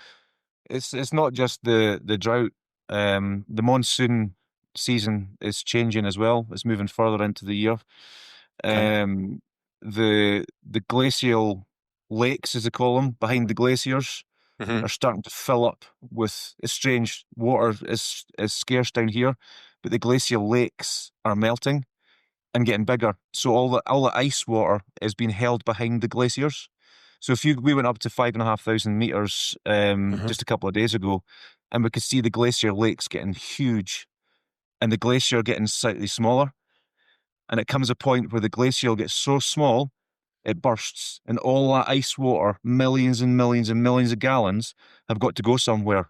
It's not just the drought. The monsoon season is changing as well. It's moving further into the year. Okay. The glacial lakes, as they call them, behind the glaciers, Mhm. are starting to fill up with. It's strange. Water is scarce down here, but the glacial lakes are melting and getting bigger. So all the ice water is being held behind the glaciers. So we went up to 5,500 meters Mhm. just a couple of days ago, and we could see the glacier lakes getting huge, and the glacier getting slightly smaller. And it comes a point where the glacier gets so small it bursts, and all that ice water, millions and millions and millions of gallons, have got to go somewhere.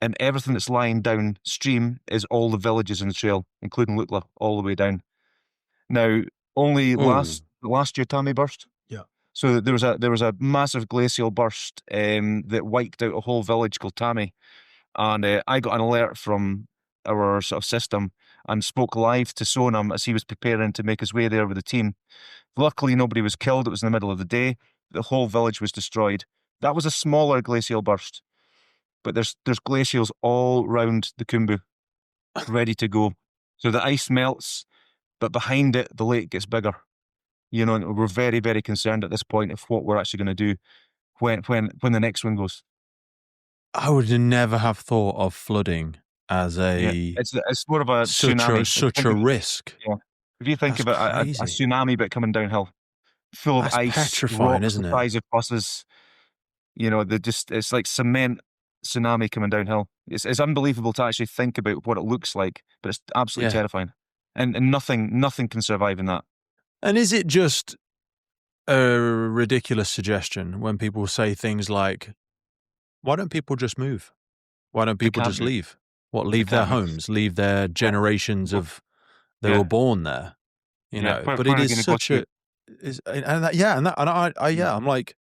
And everything that's lying downstream is all the villages in the trail, including Lukla, all the way down. Now, only Ooh. last year Tammy burst. Yeah. So there was a massive glacial burst that wiped out a whole village called Tammy, and I got an alert from our sort of system and spoke live to Sonam as he was preparing to make his way there with the team. Luckily, nobody was killed. It was in the middle of the day. The whole village was destroyed. That was a smaller glacial burst, but there's glacials all round the Khumbu, ready to go. So the ice melts, but behind it, the lake gets bigger. You know, and we're very, very concerned at this point of what we're actually going to do when the next one goes. I would never have thought of flooding as Yeah, a it's more of a such tsunami. a such a risk. Yeah. If you think That's of it, a crazy. tsunami but coming downhill, full of That's ice, petrifying, rocks the isn't it? size of buses. You know, it's like cement tsunami coming downhill. It's unbelievable to actually think about what it looks like, but it's absolutely Yeah. terrifying. And nothing can survive in that. And is it just a ridiculous suggestion when people say things like, why don't people just move? Why don't They people can't just move. leave? What, They leave their can't move. homes, leave their generations Well, of they were yeah, born there, yeah. Where, but where it are they is going to go such to? a is and that, yeah, and that and I yeah, I'm like,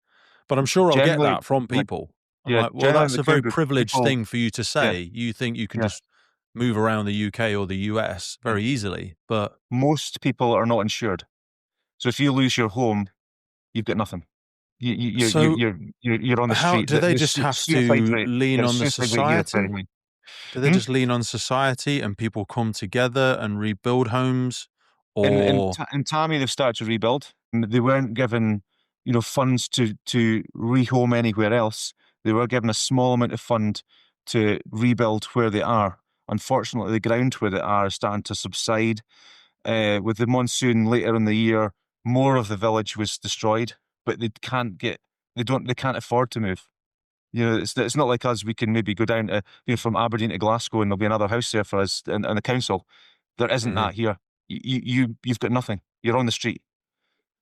but I'm sure I'll get Generally, that from like, people. I'm yeah, like, well, generally in that's the a very Khumbu, privileged people, thing for you to yeah, say. You think you can yeah, just move around the UK or the US yeah. very easily, but Most people are not insured. So if you lose your home, you've got nothing. You, you, you're, so you're, you're, you're on the how street. do they just have Suicide to rate, lean yeah, the on the suicide rate here is very society? high. Do they Hmm? just lean on society and people come together and rebuild homes? In Or in Tammy, they've started to rebuild. They weren't given, funds to rehome anywhere else. They were given a small amount of fund to rebuild where they are. Unfortunately, the ground where they are is starting to subside. With the monsoon later in the year, more of the village was destroyed, but they can't afford to move. It's not like us. We can maybe go down to, from Aberdeen to Glasgow, and there'll be another house there for us and the council. There isn't Mhm. that here. You've got nothing. You're on the street.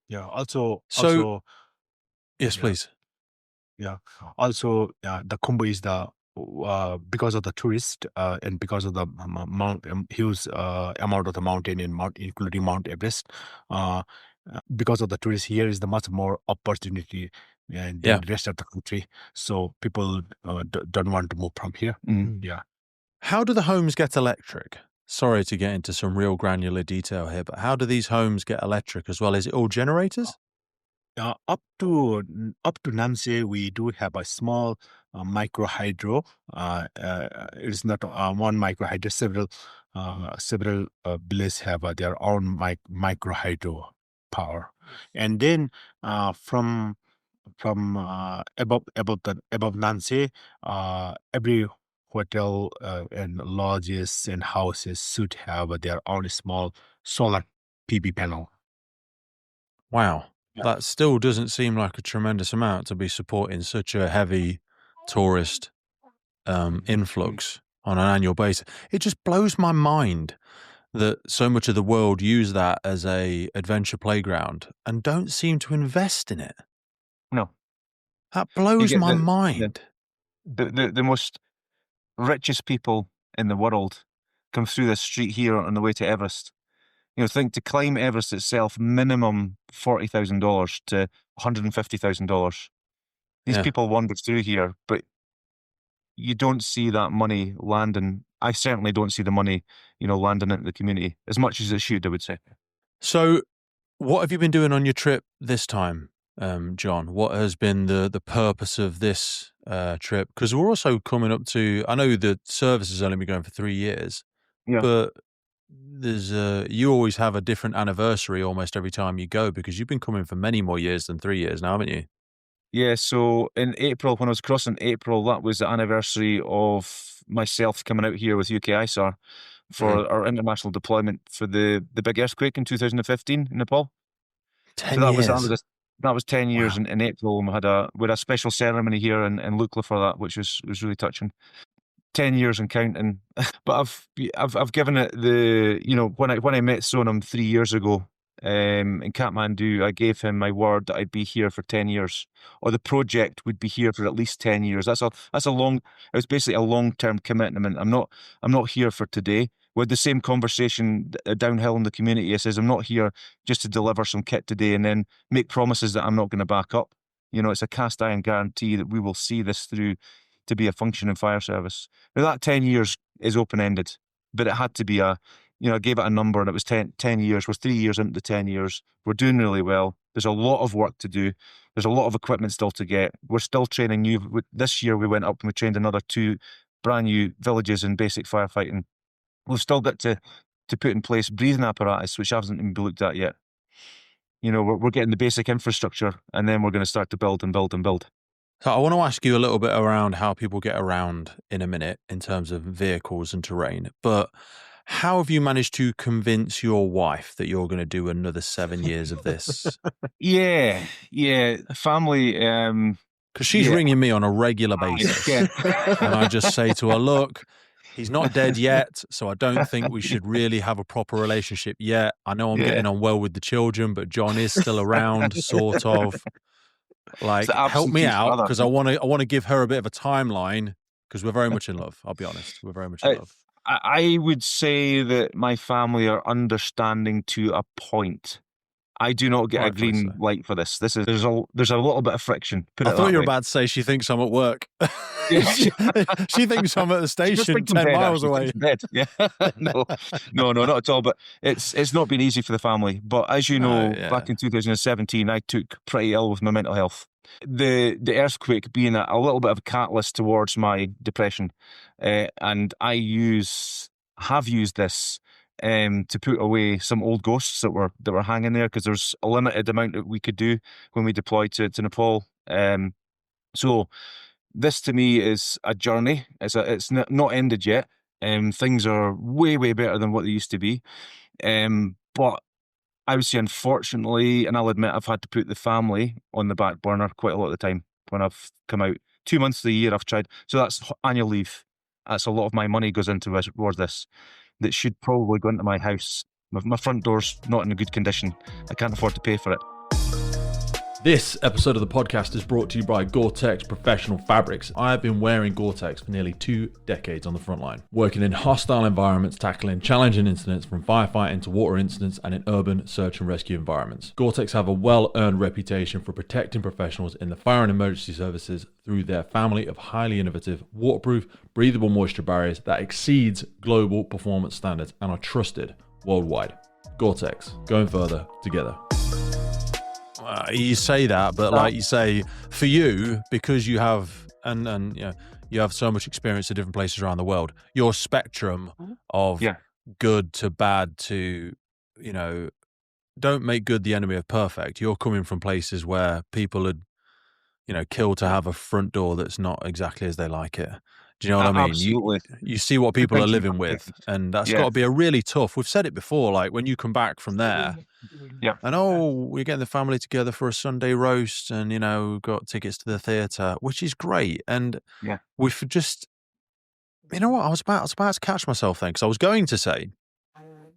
Yeah. Also, So yes, yeah, please. yeah. Also, the Khumbu is the because of the tourist and because of the mount huge amount of the mountain in mount, including Mount Everest. Uh, because of the tourists, here is the much more opportunity Yeah. than the rest of the country. So people don't want to move from here. Mm. Yeah. How do the homes get electric? Sorry to get into some real granular detail here, but how do these homes get electric as well? Is it all generators? Up to Namse, we do have a small micro hydro. It's not one micro hydro. Several villages have their own micro hydro power, and then from above Namse, every hotel and lodges and houses should have their own small solar PV panel. Wow. Yeah. That still doesn't seem like a tremendous amount to be supporting such a heavy tourist influx on an annual basis. It just blows my mind that so much of the world use that as a adventure playground and don't seem to invest in it. No, That you blows get my mind. the most richest people in the world come through this street here on the way to Everest. Think to climb Everest itself, minimum $40,000 to $150,000. These Yeah. people wander through here, but you don't see that money landing. I certainly don't see the money, landing into the community as much as it should, I would say. So what have you been doing on your trip this time? John? What has been the purpose of this trip? Because we're also coming up to, I know the service has only been going for 3 years, Yeah. but there's you always have a different anniversary almost every time you go, because you've been coming for many more years than 3 years now, haven't you? Yeah, so in April, when I was crossing April, that was the anniversary of myself coming out here with UK ISAR for our international deployment for the big earthquake in 2015 in Nepal. 10 So years. that was 10 years Wow. in April, and we had a special ceremony here in Lukla for that, which was really touching. 10 years and counting. But I've given it when I met Sonam 3 years ago in Kathmandu, I gave him my word that I'd be here for 10 years, or the project would be here for at least 10 years. It was basically a long-term commitment. I'm not here for today. We had the same conversation downhill in the community. I says, I'm not here just to deliver some kit today and then make promises that I'm not going to back up. It's a cast iron guarantee that we will see this through to be a functioning fire service. Now, that 10 years is open-ended, but it had to be I gave it a number, and it was 10 years. We're 3 years into the 10 years. We're doing really well. There's a lot of work to do. There's a lot of equipment still to get. We're still training new. This year we went up and we trained another 2 brand new villages in basic firefighting. We've still got to put in place breathing apparatus, which hasn't even been looked at yet. We're getting the basic infrastructure, and then we're going to start to build and build and build. So I want to ask you a little bit around how people get around in a minute in terms of vehicles and terrain, but how have you managed to convince your wife that you're going to do another 7 years of this? Yeah, family. Because she's ringing me on a regular basis, and I just say to her, look, he's not dead yet, so I don't think we should really have a proper relationship yet. I know I'm getting on well with the children, but John is still around, sort of. Like, help me out, because I want to give her a bit of a timeline, because we're very much in love. I'll be honest, we're very much in love. I would say that my family are understanding to a point. I do not get a green light for this. There's a little bit of friction. I thought you were about to say she thinks I'm at work. She thinks I'm at the station 10 miles away. Yeah. No, not at all. But it's not been easy for the family. But as you know, back in 2017, I took pretty ill with my mental health. The earthquake being a little bit of a catalyst towards my depression, and I have used this to put away some old ghosts that were hanging there, because there's a limited amount that we could do when we deployed to Nepal. So this to me is a journey. It's not ended yet. Things are way, way better than what they used to be. But I would say, unfortunately, and I'll admit, I've had to put the family on the back burner quite a lot of the time when I've come out. 2 months of the year I've tried. So that's annual leave. That's a lot of my money goes towards this. That should probably go into my house. My front door's not in a good condition. I can't afford to pay for it. This episode of the podcast is brought to you by Gore-Tex Professional Fabrics. I have been wearing Gore-Tex for nearly 2 decades on the front line, working in hostile environments, tackling challenging incidents from firefighting to water incidents, and in urban search and rescue environments. Gore-Tex have a well-earned reputation for protecting professionals in the fire and emergency services through their family of highly innovative, waterproof, breathable moisture barriers that exceeds global performance standards and are trusted worldwide. Gore-Tex, going further together. You say that, but like you say, for you, because you have and you have so much experience at different places around the world, your spectrum of good to bad to, don't make good the enemy of perfect. You're coming from places where people had, killed to have a front door that's not exactly as they like it. Do you know what I mean? Absolutely. You see what people are living with, and that's got to be a really tough. We've said it before, like when you come back from there, and we're getting the family together for a Sunday roast, and we've got tickets to the theatre, which is great. And we've just, I was about to catch myself then, because I was going to say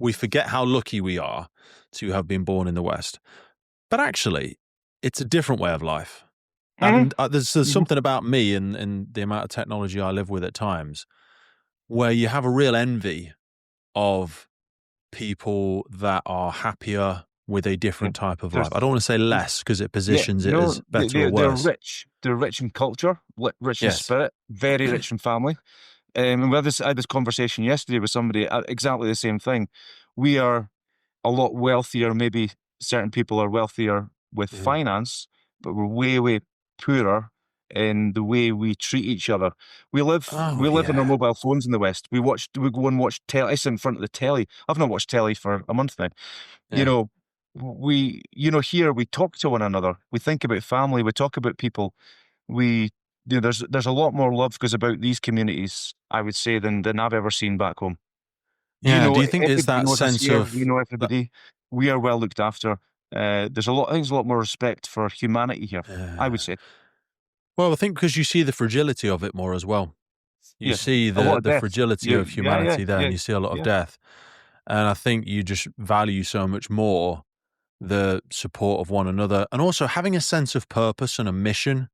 we forget how lucky we are to have been born in the West, but actually, it's a different way of life. And there's something about me and the amount of technology I live with at times where you have a real envy of people that are happier with a different type of life. I don't want to say less, because it positions it as better or worse. They're rich in culture, rich in spirit, very rich in family. And I had this conversation yesterday with somebody, exactly the same thing. We are a lot wealthier. Maybe certain people are wealthier with finance, but we're way, way poorer in the way we treat each other. We live Oh, in our yeah. mobile phones in the West. We go and watch telly. It's in front of the telly. I've not watched telly for a month now. Yeah. You know, here we talk to one another. We think about family. We talk about people. There's a lot more love goes about these communities, I would say, than I've ever seen back home. Yeah. Do you think it's Everybody that knows us sense here. of We know everybody. We are well looked after. I think there's a lot more respect for humanity here, I would say. Well, I think because you see the fragility of it more as well. You see a lot of the death. fragility of humanity there, and you see a lot of death. And I think you just value so much more the support of one another, and also having a sense of purpose and a mission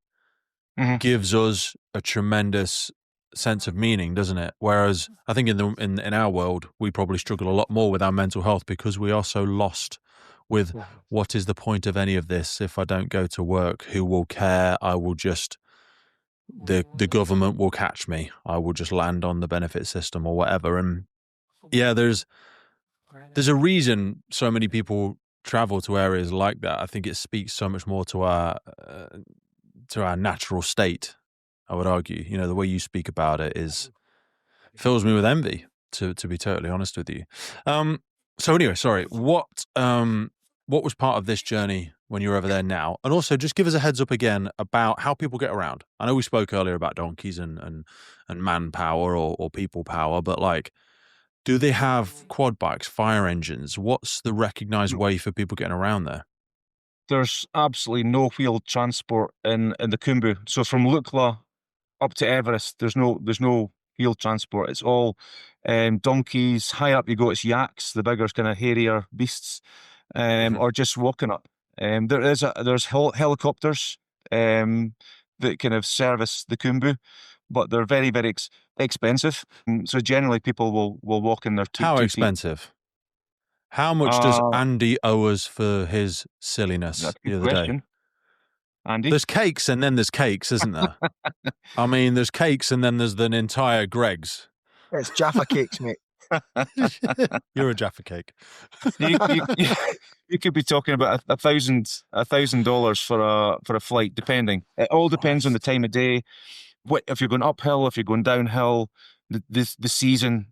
gives us a tremendous sense of meaning, doesn't it? Whereas I think in our world, we probably struggle a lot more with our mental health because we are so lost with what is the point of any of this if I don't go to work? Who will care? I will just the government will catch me. I will just land on the benefit system or whatever. And yeah, there's a reason so many people travel to areas like that. I think it speaks so much more to our natural state. I would argue, the way you speak about it fills me with envy. To be totally honest with you. So anyway, sorry. What was part of this journey when you were over there now? And also, just give us a heads up again about how people get around. I know we spoke earlier about donkeys and manpower or people power, but like, do they have quad bikes, fire engines? What's the recognized way for people getting around there? There's absolutely no wheeled transport in the Khumbu. So from Lukla up to Everest, there's no wheeled transport. It's all donkeys. Higher up you go, it's yaks, the bigger, kind of hairier beasts, or just walking up. There's helicopters that kind of service the Khumbu, but they're very, very expensive. So generally, people will walk in their two How feet. expensive? How much does Andy owe us for his silliness the other day? Andy? There's cakes and then there's cakes, isn't there? I mean, there's cakes and then there's the entire Greg's. It's Jaffa cakes, mate. You're a Jaffa cake. You could be talking about $1,000 for a flight, depending. It all depends on the time of day. If you're going uphill, if you're going downhill, the season.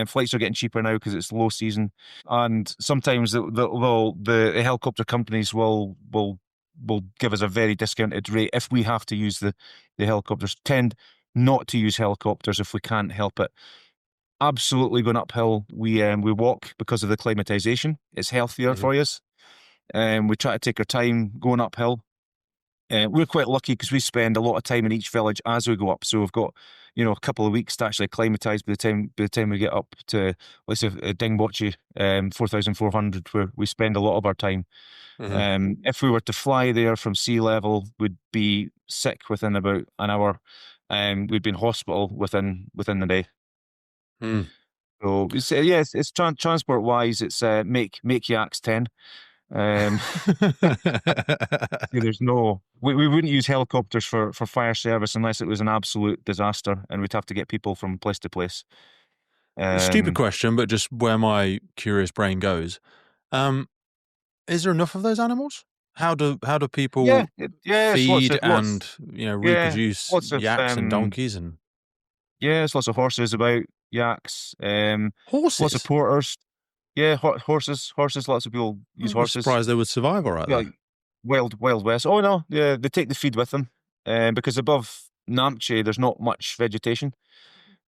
Flights are getting cheaper now because it's low season, and sometimes the helicopter companies will give us a very discounted rate if we have to use the helicopters. Tend not to use helicopters if we can't help it. Absolutely going uphill, we walk because of the climatization. It's healthier for us. We try to take our time going uphill. We're quite lucky because we spend a lot of time in each village as we go up. So we've got, a couple of weeks to actually acclimatise by the time we get up to, let's say, Dingboche, 4,400, where we spend a lot of our time. If we were to fly there from sea level, we'd be sick within about an hour. We'd be in hospital within the day. So it's transport wise, it's make yaks 10. There's no, we wouldn't use helicopters for fire service unless it was an absolute disaster and we'd have to get people from place to place. Stupid question, but just where my curious brain goes. Is there enough of those animals? How do people feed and reproduce yaks and donkeys and? Yeah, there's lots of horses about, yaks, horses, lots of porters. Yeah, horses. Lots of people use horses. I'm surprised they would survive all right. Like Wild West. Oh no, yeah, they take the feed with them, because above Namche there's not much vegetation,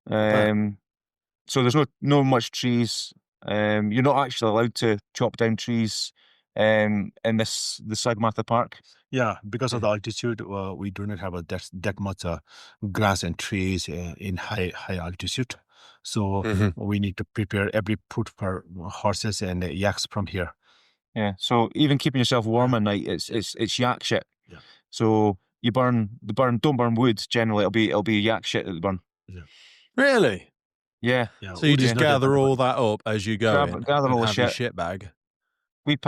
so there's no much trees. You're not actually allowed to chop down trees in the Sagmatha Park. Yeah, because of the altitude, we do not have that much grass and trees in high altitude. So we need to prepare every food for horses and yaks from here. Yeah. So even keeping yourself warm at night, it's yak shit. Yeah. So don't burn wood. Generally, it'll be yak shit that they burn. Yeah. Really? Yeah. So you just gather all that up as you go in. Gather all the shit. Your shit bag. Make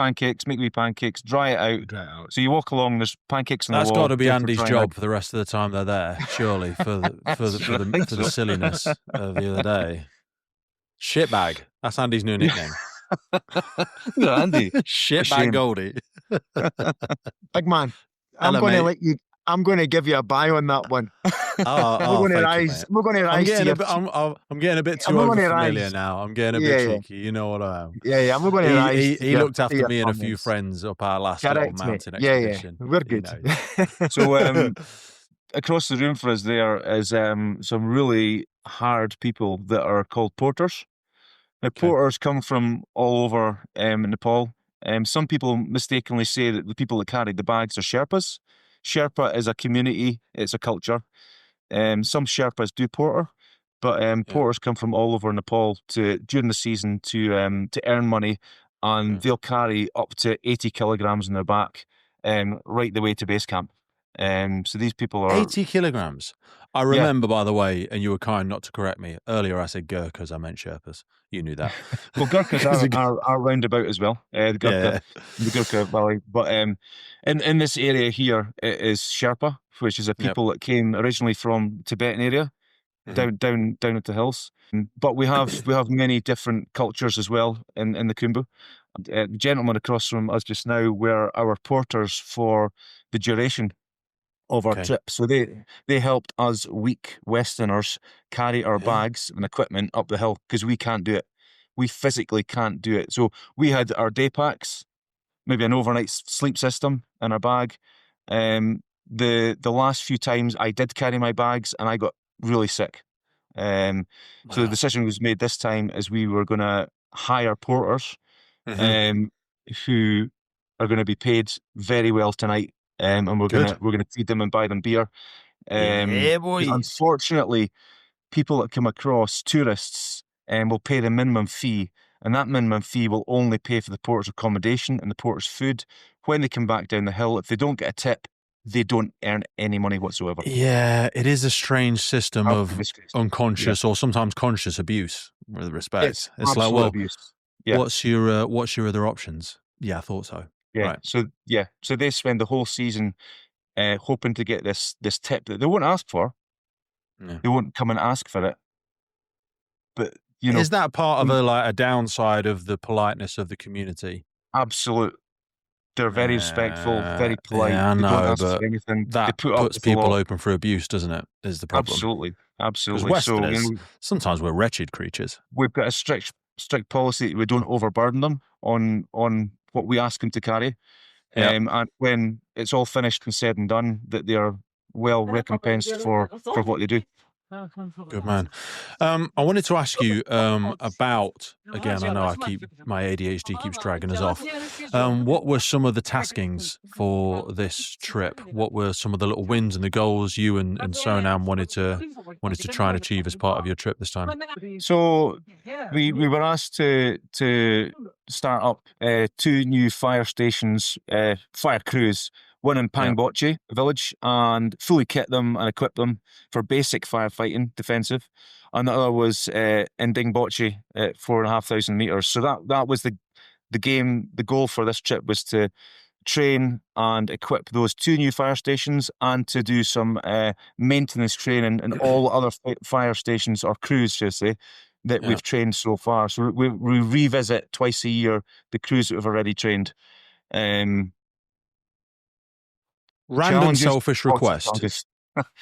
wee pancakes, dry it out. So you walk along, there's pancakes on the wall. That's got to be Andy's job for the rest of the time they're there, surely, for the silliness of the other day. Shitbag. That's Andy's new nickname. Andy. Shitbag Goldie. Big man. I'm going to mate. let you. I'm going to give you a buy on that one. Oh, we're going to thank you, rise. mate. We're going to I'm rise to getting your. a bit. I'm getting a bit too We're going to over-familiar rise. now. I'm getting a bit Yeah. cheeky. You know what I am. Yeah. We're going to rise. He looked after your me and a few comments. friends up our last little Correct, mate. mountain Yeah. expedition. We're You good. know. So across the room for us there is some really hard people that are called porters. Now, Okay. porters come from all over Nepal. Some people mistakenly say that the people that carry the bags are Sherpas. Sherpa is a community, it's a culture. Some Sherpas do porter, but porters come from all over Nepal during the season to earn money, and they'll carry up to 80 kilograms in their back right the way to base camp. So these people are 80 kilograms. I remember, by the way, and you were kind not to correct me. Earlier I said Gurkhas, I meant Sherpas. You knew that. Well, Gurkhas are roundabout as well. The Gurkha Valley. But in this area here, it is Sherpa, which is a people that came originally from Tibetan area, down into the hills. But we have many different cultures as well in the Khumbu. The gentlemen across from us just now were our porters for the duration of our trip. So they helped us weak Westerners carry our bags and equipment up the hill because we can't do it. We physically can't do it. So we had our day packs, maybe an overnight sleep system in our bag. The last few times I did carry my bags and I got really sick. So the decision was made this time is we were going to hire porters who are going to be paid very well tonight. And we're gonna feed them and buy them beer. boys. Unfortunately, people that come across, tourists, will pay the minimum fee, and that minimum fee will only pay for the porter's accommodation and the porter's food. When they come back down the hill, if they don't get a tip, they don't earn any money whatsoever. Yeah, it is a strange system of unconscious or sometimes conscious abuse. With respect, it's like, well, abuse. What's your other options? Yeah, I thought so. Yeah. Right. So they spend the whole season hoping to get this tip that they won't ask for. Yeah. They won't come and ask for it. But is that part of a downside of the politeness of the community? Absolute. They're very respectful, very polite. Yeah, I know, they don't ask but for anything. That puts people open for abuse, doesn't it? Is the problem? Absolutely. Because Westerners, sometimes we're wretched creatures. We've got a strict policy. We don't overburden them on what we ask them to carry. And when it's all finished and said and done, that they are well recompensed for what they do. Good man. I wanted to ask you about, again, I know my ADHD keeps dragging us off. What were some of the taskings for this trip? What were some of the little wins and the goals you and Sonam wanted to try and achieve as part of your trip this time? So we were asked to start up 2 new fire stations, fire crews, one in Pangboche village, and fully kit them and equip them for basic firefighting, defensive. And the other was in Dingboche at 4,500 meters. So that was the goal for this trip, was to train and equip those 2 new fire stations and to do some maintenance training in all other fire stations, or crews, should I say, that we've trained so far. So we revisit twice a year the crews that we've already trained. Random selfish request.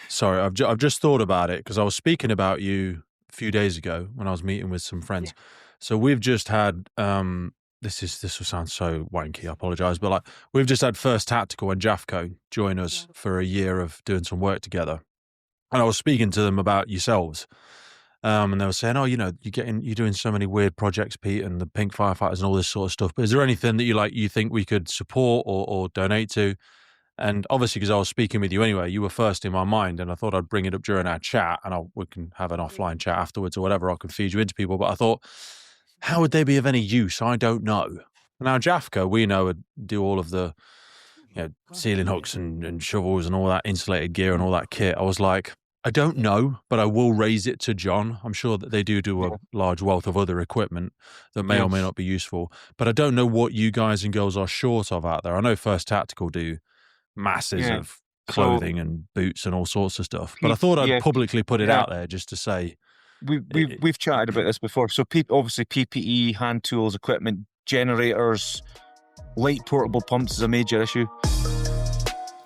Sorry, I've just thought about it because I was speaking about you a few days ago when I was meeting with some friends. So we've just had this will sound so wanky, I apologise, but we've just had First Tactical and Jafco join us for a year of doing some work together. And I was speaking to them about yourselves. And they were saying, you're doing so many weird projects, Pete, and the pink firefighters and all this sort of stuff. But is there anything that you think we could support or donate to? And obviously, because I was speaking with you anyway, you were first in my mind, and I thought I'd bring it up during our chat, and we can have an offline chat afterwards or whatever. I can feed you into people. But I thought, how would they be of any use? I don't know. Now, Jafco, we know, would do all of the ceiling hooks and shovels and all that insulated gear and all that kit. I was like, I don't know, but I will raise it to John. I'm sure that they do a large wealth of other equipment that may or may not be useful. But I don't know what you guys and girls are short of out there. I know First Tactical do masses of clothing and boots and all sorts of stuff. But I thought I'd publicly put it out there just to say. We've chatted about this before. So obviously PPE, hand tools, equipment, generators, light portable pumps is a major issue.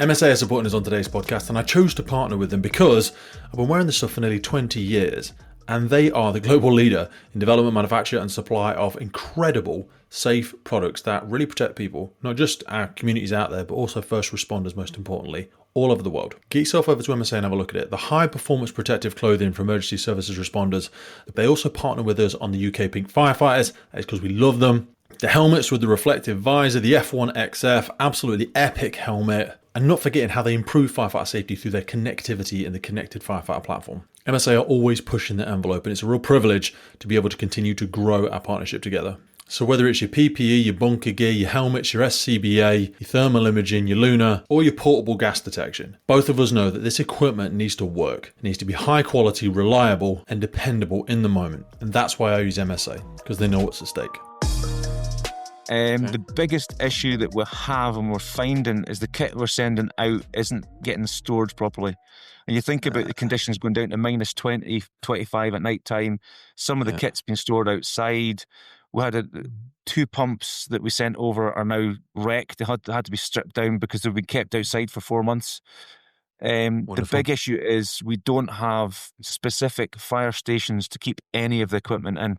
MSA are supporting us on today's podcast, and I chose to partner with them because I've been wearing this stuff for nearly 20 years, and they are the global leader in development, manufacture, and supply of incredible, safe products that really protect people, not just our communities out there, but also first responders, most importantly, all over the world. Get yourself over to MSA and have a look at it. The high performance protective clothing for emergency services responders. They also partner with us on the UK Pink Firefighters. That's because we love them. The helmets with the reflective visor, the F1XF, absolutely epic helmet. And not forgetting how they improve firefighter safety through their connectivity in the connected firefighter platform. MSA are always pushing the envelope, and it's a real privilege to be able to continue to grow our partnership together. So whether it's your PPE, your bunker gear, your helmets, your SCBA, your thermal imaging, your Luna, or your portable gas detection, both of us know that this equipment needs to work. It needs to be high quality, reliable, and dependable in the moment. And that's why I use MSA, because they know what's at stake. The biggest issue that we have and we're finding is the kit we're sending out isn't getting stored properly. And you think about the conditions going down to minus 20, 25 at night time. Some of the kit's been stored outside. We had 2 pumps that we sent over are now wrecked. They had to be stripped down because they've been kept outside for 4 months. The big issue is we don't have specific fire stations to keep any of the equipment in.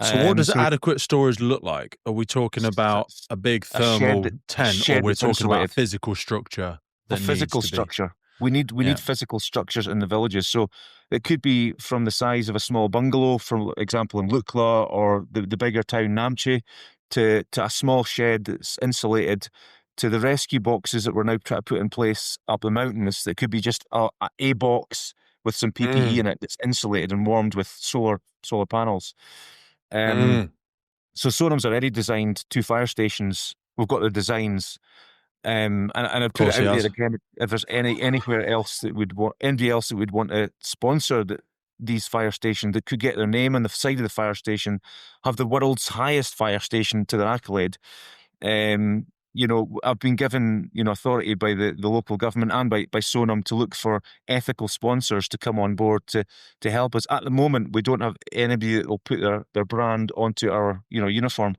So what does adequate storage look like? Are we talking about a big thermal tent, or we're talking about a physical structure? A physical structure. We need physical structures in the villages. So it could be from the size of a small bungalow, for example, in Lukla, or the bigger town Namche, to a small shed that's insulated, to the rescue boxes that we're now trying to put in place up the mountains. That could be just a box with some PPE in it that's insulated and warmed with solar panels. So Sonam's already designed 2 fire stations. We've got the designs, and I've put it out there again. If there's anybody else that would want to sponsor these fire stations, that could get their name on the side of the fire station, have the world's highest fire station to their accolade. I've been given authority by the local government and by Sonam to look for ethical sponsors to come on board to help us. At the moment, we don't have anybody that will put their brand onto our uniform.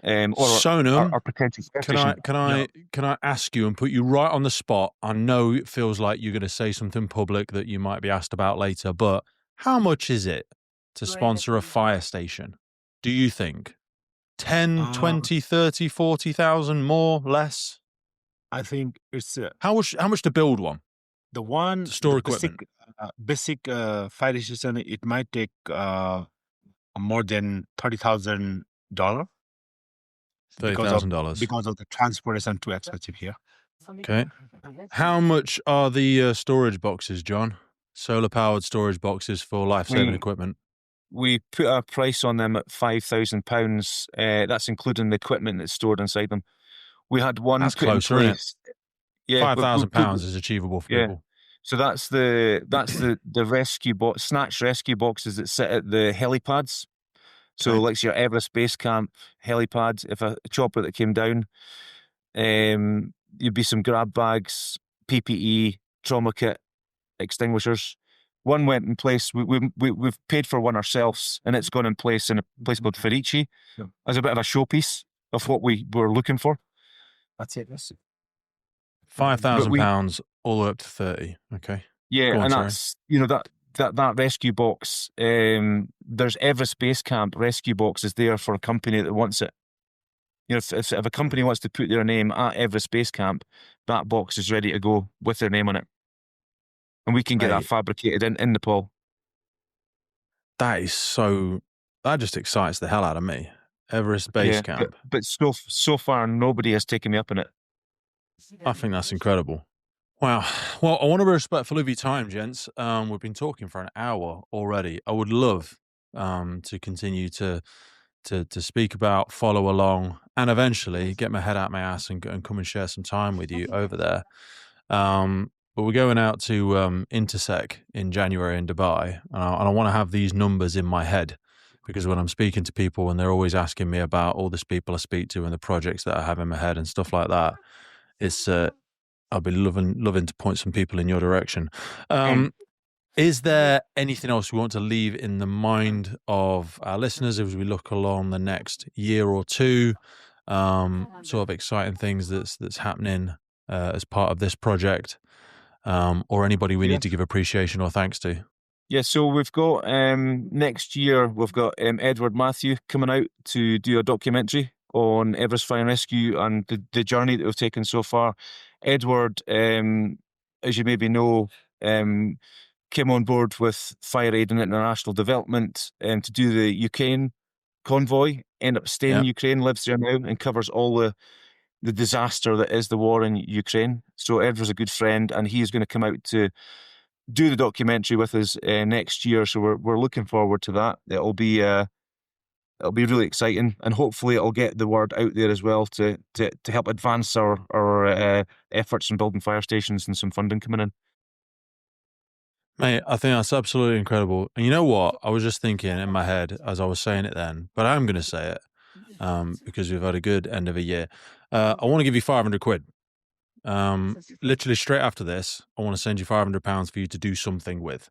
Sonam, our potential station. Can I ask you and put you right on the spot? I know it feels like you're going to say something public that you might be asked about later, but how much is it to sponsor a fire station, do you think? 10, 20, 30, 40,000, more, less? I think it's how much to build one? The one to store equipment. Basic fire station. It might take more than $30,000. $30,000 because of the transportation too expensive here. Okay. How much are the storage boxes, John? Solar powered storage boxes for life-saving equipment. We put a price on them at £5,000. That's including the equipment that's stored inside them. We had one. That's closer, isn't it? Yeah, £5,000 is achievable for people. So that's the rescue box, snatch rescue boxes that sit at the helipads. So like your Everest base camp helipad, if a chopper that came down, you'd be some grab bags, PPE, trauma kit, extinguishers. One went in place. We've paid for one ourselves, and it's gone in place in a place called Ferici as a bit of a showpiece of what we were looking for. That's it. £5,000 all the way up to 30. Okay. Yeah, that's that rescue box. There's Everest Base Camp rescue boxes there for a company that wants it. If a company wants to put their name at Everest Base Camp, that box is ready to go with their name on it. And we can get that fabricated in Nepal. That just excites the hell out of me. Everest Base Camp. But so far, nobody has taken me up on it. I think that's incredible. Wow. Well, I want to be respectful of your time, gents. We've been talking for an hour already. I would love to continue to speak about, follow along, and eventually get my head out my ass and come and share some time with you over there. But we're going out to Intersec in January in Dubai, and I want to have these numbers in my head, because when I'm speaking to people and they're always asking me about all these people I speak to and the projects that I have in my head and stuff like that, it's I'll be loving to point some people in your direction. Is there anything else we want to leave in the mind of our listeners as we look along the next year or two? Sort of exciting things that's happening as part of this project, or anybody we need to give appreciation or thanks to? Yeah, so we've got next year, we've got Edward Matthew coming out to do a documentary on Everest Fire and Rescue and the journey that we've taken so far. Edward, as you maybe know, came on board with Fire Aid and International Development to do the Ukraine convoy, ended up staying in Ukraine, lives there now, and covers all the disaster that is the war in Ukraine. So Edward's a good friend, and he's going to come out to do the documentary with us next year. So we're looking forward to that. It'll be really exciting, and hopefully it'll get the word out there as well to help advance our efforts in building fire stations and some funding coming in. Mate, I think that's absolutely incredible. And you know what? I was just thinking in my head as I was saying it then, but I'm going to say it because we've had a good end of a year. I want to give you 500 quid. Literally straight after this, I want to send you £500 for you to do something with.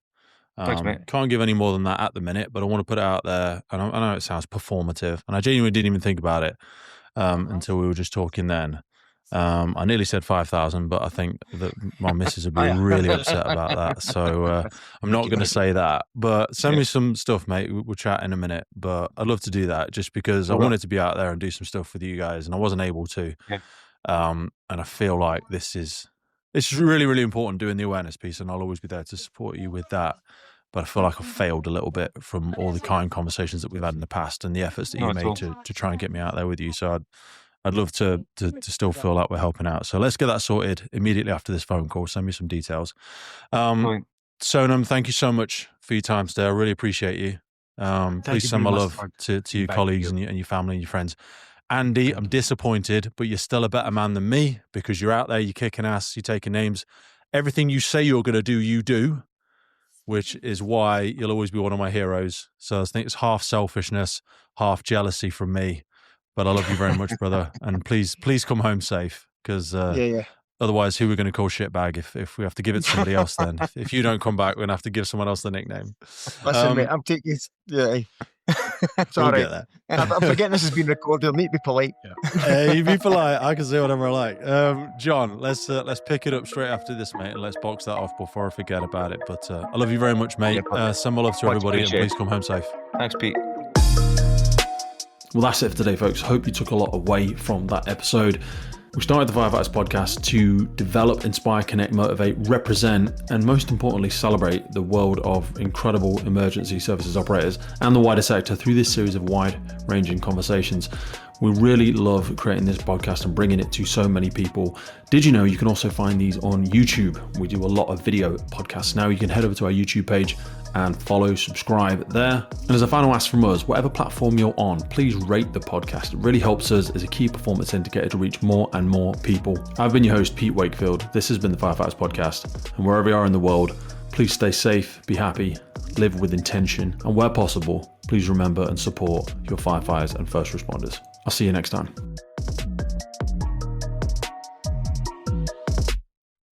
Thanks, mate. Can't give any more than that at the minute, but I want to put it out there. And I know it sounds performative, and I genuinely didn't even think about it until we were just talking then. I nearly said 5,000, but I think that my missus would be really upset about that. So I'm not going to say that. But send me some stuff, mate. We'll chat in a minute. But I'd love to do that just because I wanted to be out there and do some stuff with you guys, and I wasn't able to. Yeah. And I feel like this is really, really important, doing the awareness piece, and I'll always be there to support you with that. But I feel like I've failed a little bit from all the kind conversations that we've had in the past and the efforts that you made to try and get me out there with you. So I'd love to still feel like we're helping out. So let's get that sorted immediately after this phone call. Send me some details. Sonam, thank you so much for your time today. I really appreciate you. Please send my love to your colleagues and your family and your friends. Andy, I'm disappointed, but you're still a better man than me because you're out there, you're kicking ass, you're taking names. Everything you say you're going to do, you do, which is why you'll always be one of my heroes. So I think it's half selfishness, half jealousy from me. But I love you very much, brother. And please come home safe, because otherwise who are we going to call shitbag if we have to give it to somebody else then? If you don't come back, we're going to have to give someone else the nickname. Listen, mate, I'm taking it. Yeah. Sorry. We'll get I'm forgetting this has been recorded. I need to be polite. You be polite. I can say whatever I like. John, let's pick it up straight after this, mate, and let's box that off before I forget about it. But I love you very much, mate. Send my love to everybody, and please come home safe. Thanks, Pete. Well, that's it for today, folks. Hope you took a lot away from that episode. We started the Firefighters podcast to develop, inspire, connect, motivate, represent, and most importantly, celebrate the world of incredible emergency services operators and the wider sector through this series of wide-ranging conversations. We really love creating this podcast and bringing it to so many people. Did you know you can also find these on YouTube? We do a lot of video podcasts now. You can head over to our YouTube page and follow, subscribe there. And as a final ask from us, whatever platform you're on, please rate the podcast. It really helps us as a key performance indicator to reach more and more people. I've been your host, Pete Wakefield. This has been the Firefighters Podcast. And wherever you are in the world, please stay safe, be happy, live with intention, and where possible, please remember and support your firefighters and first responders. I'll see you next time.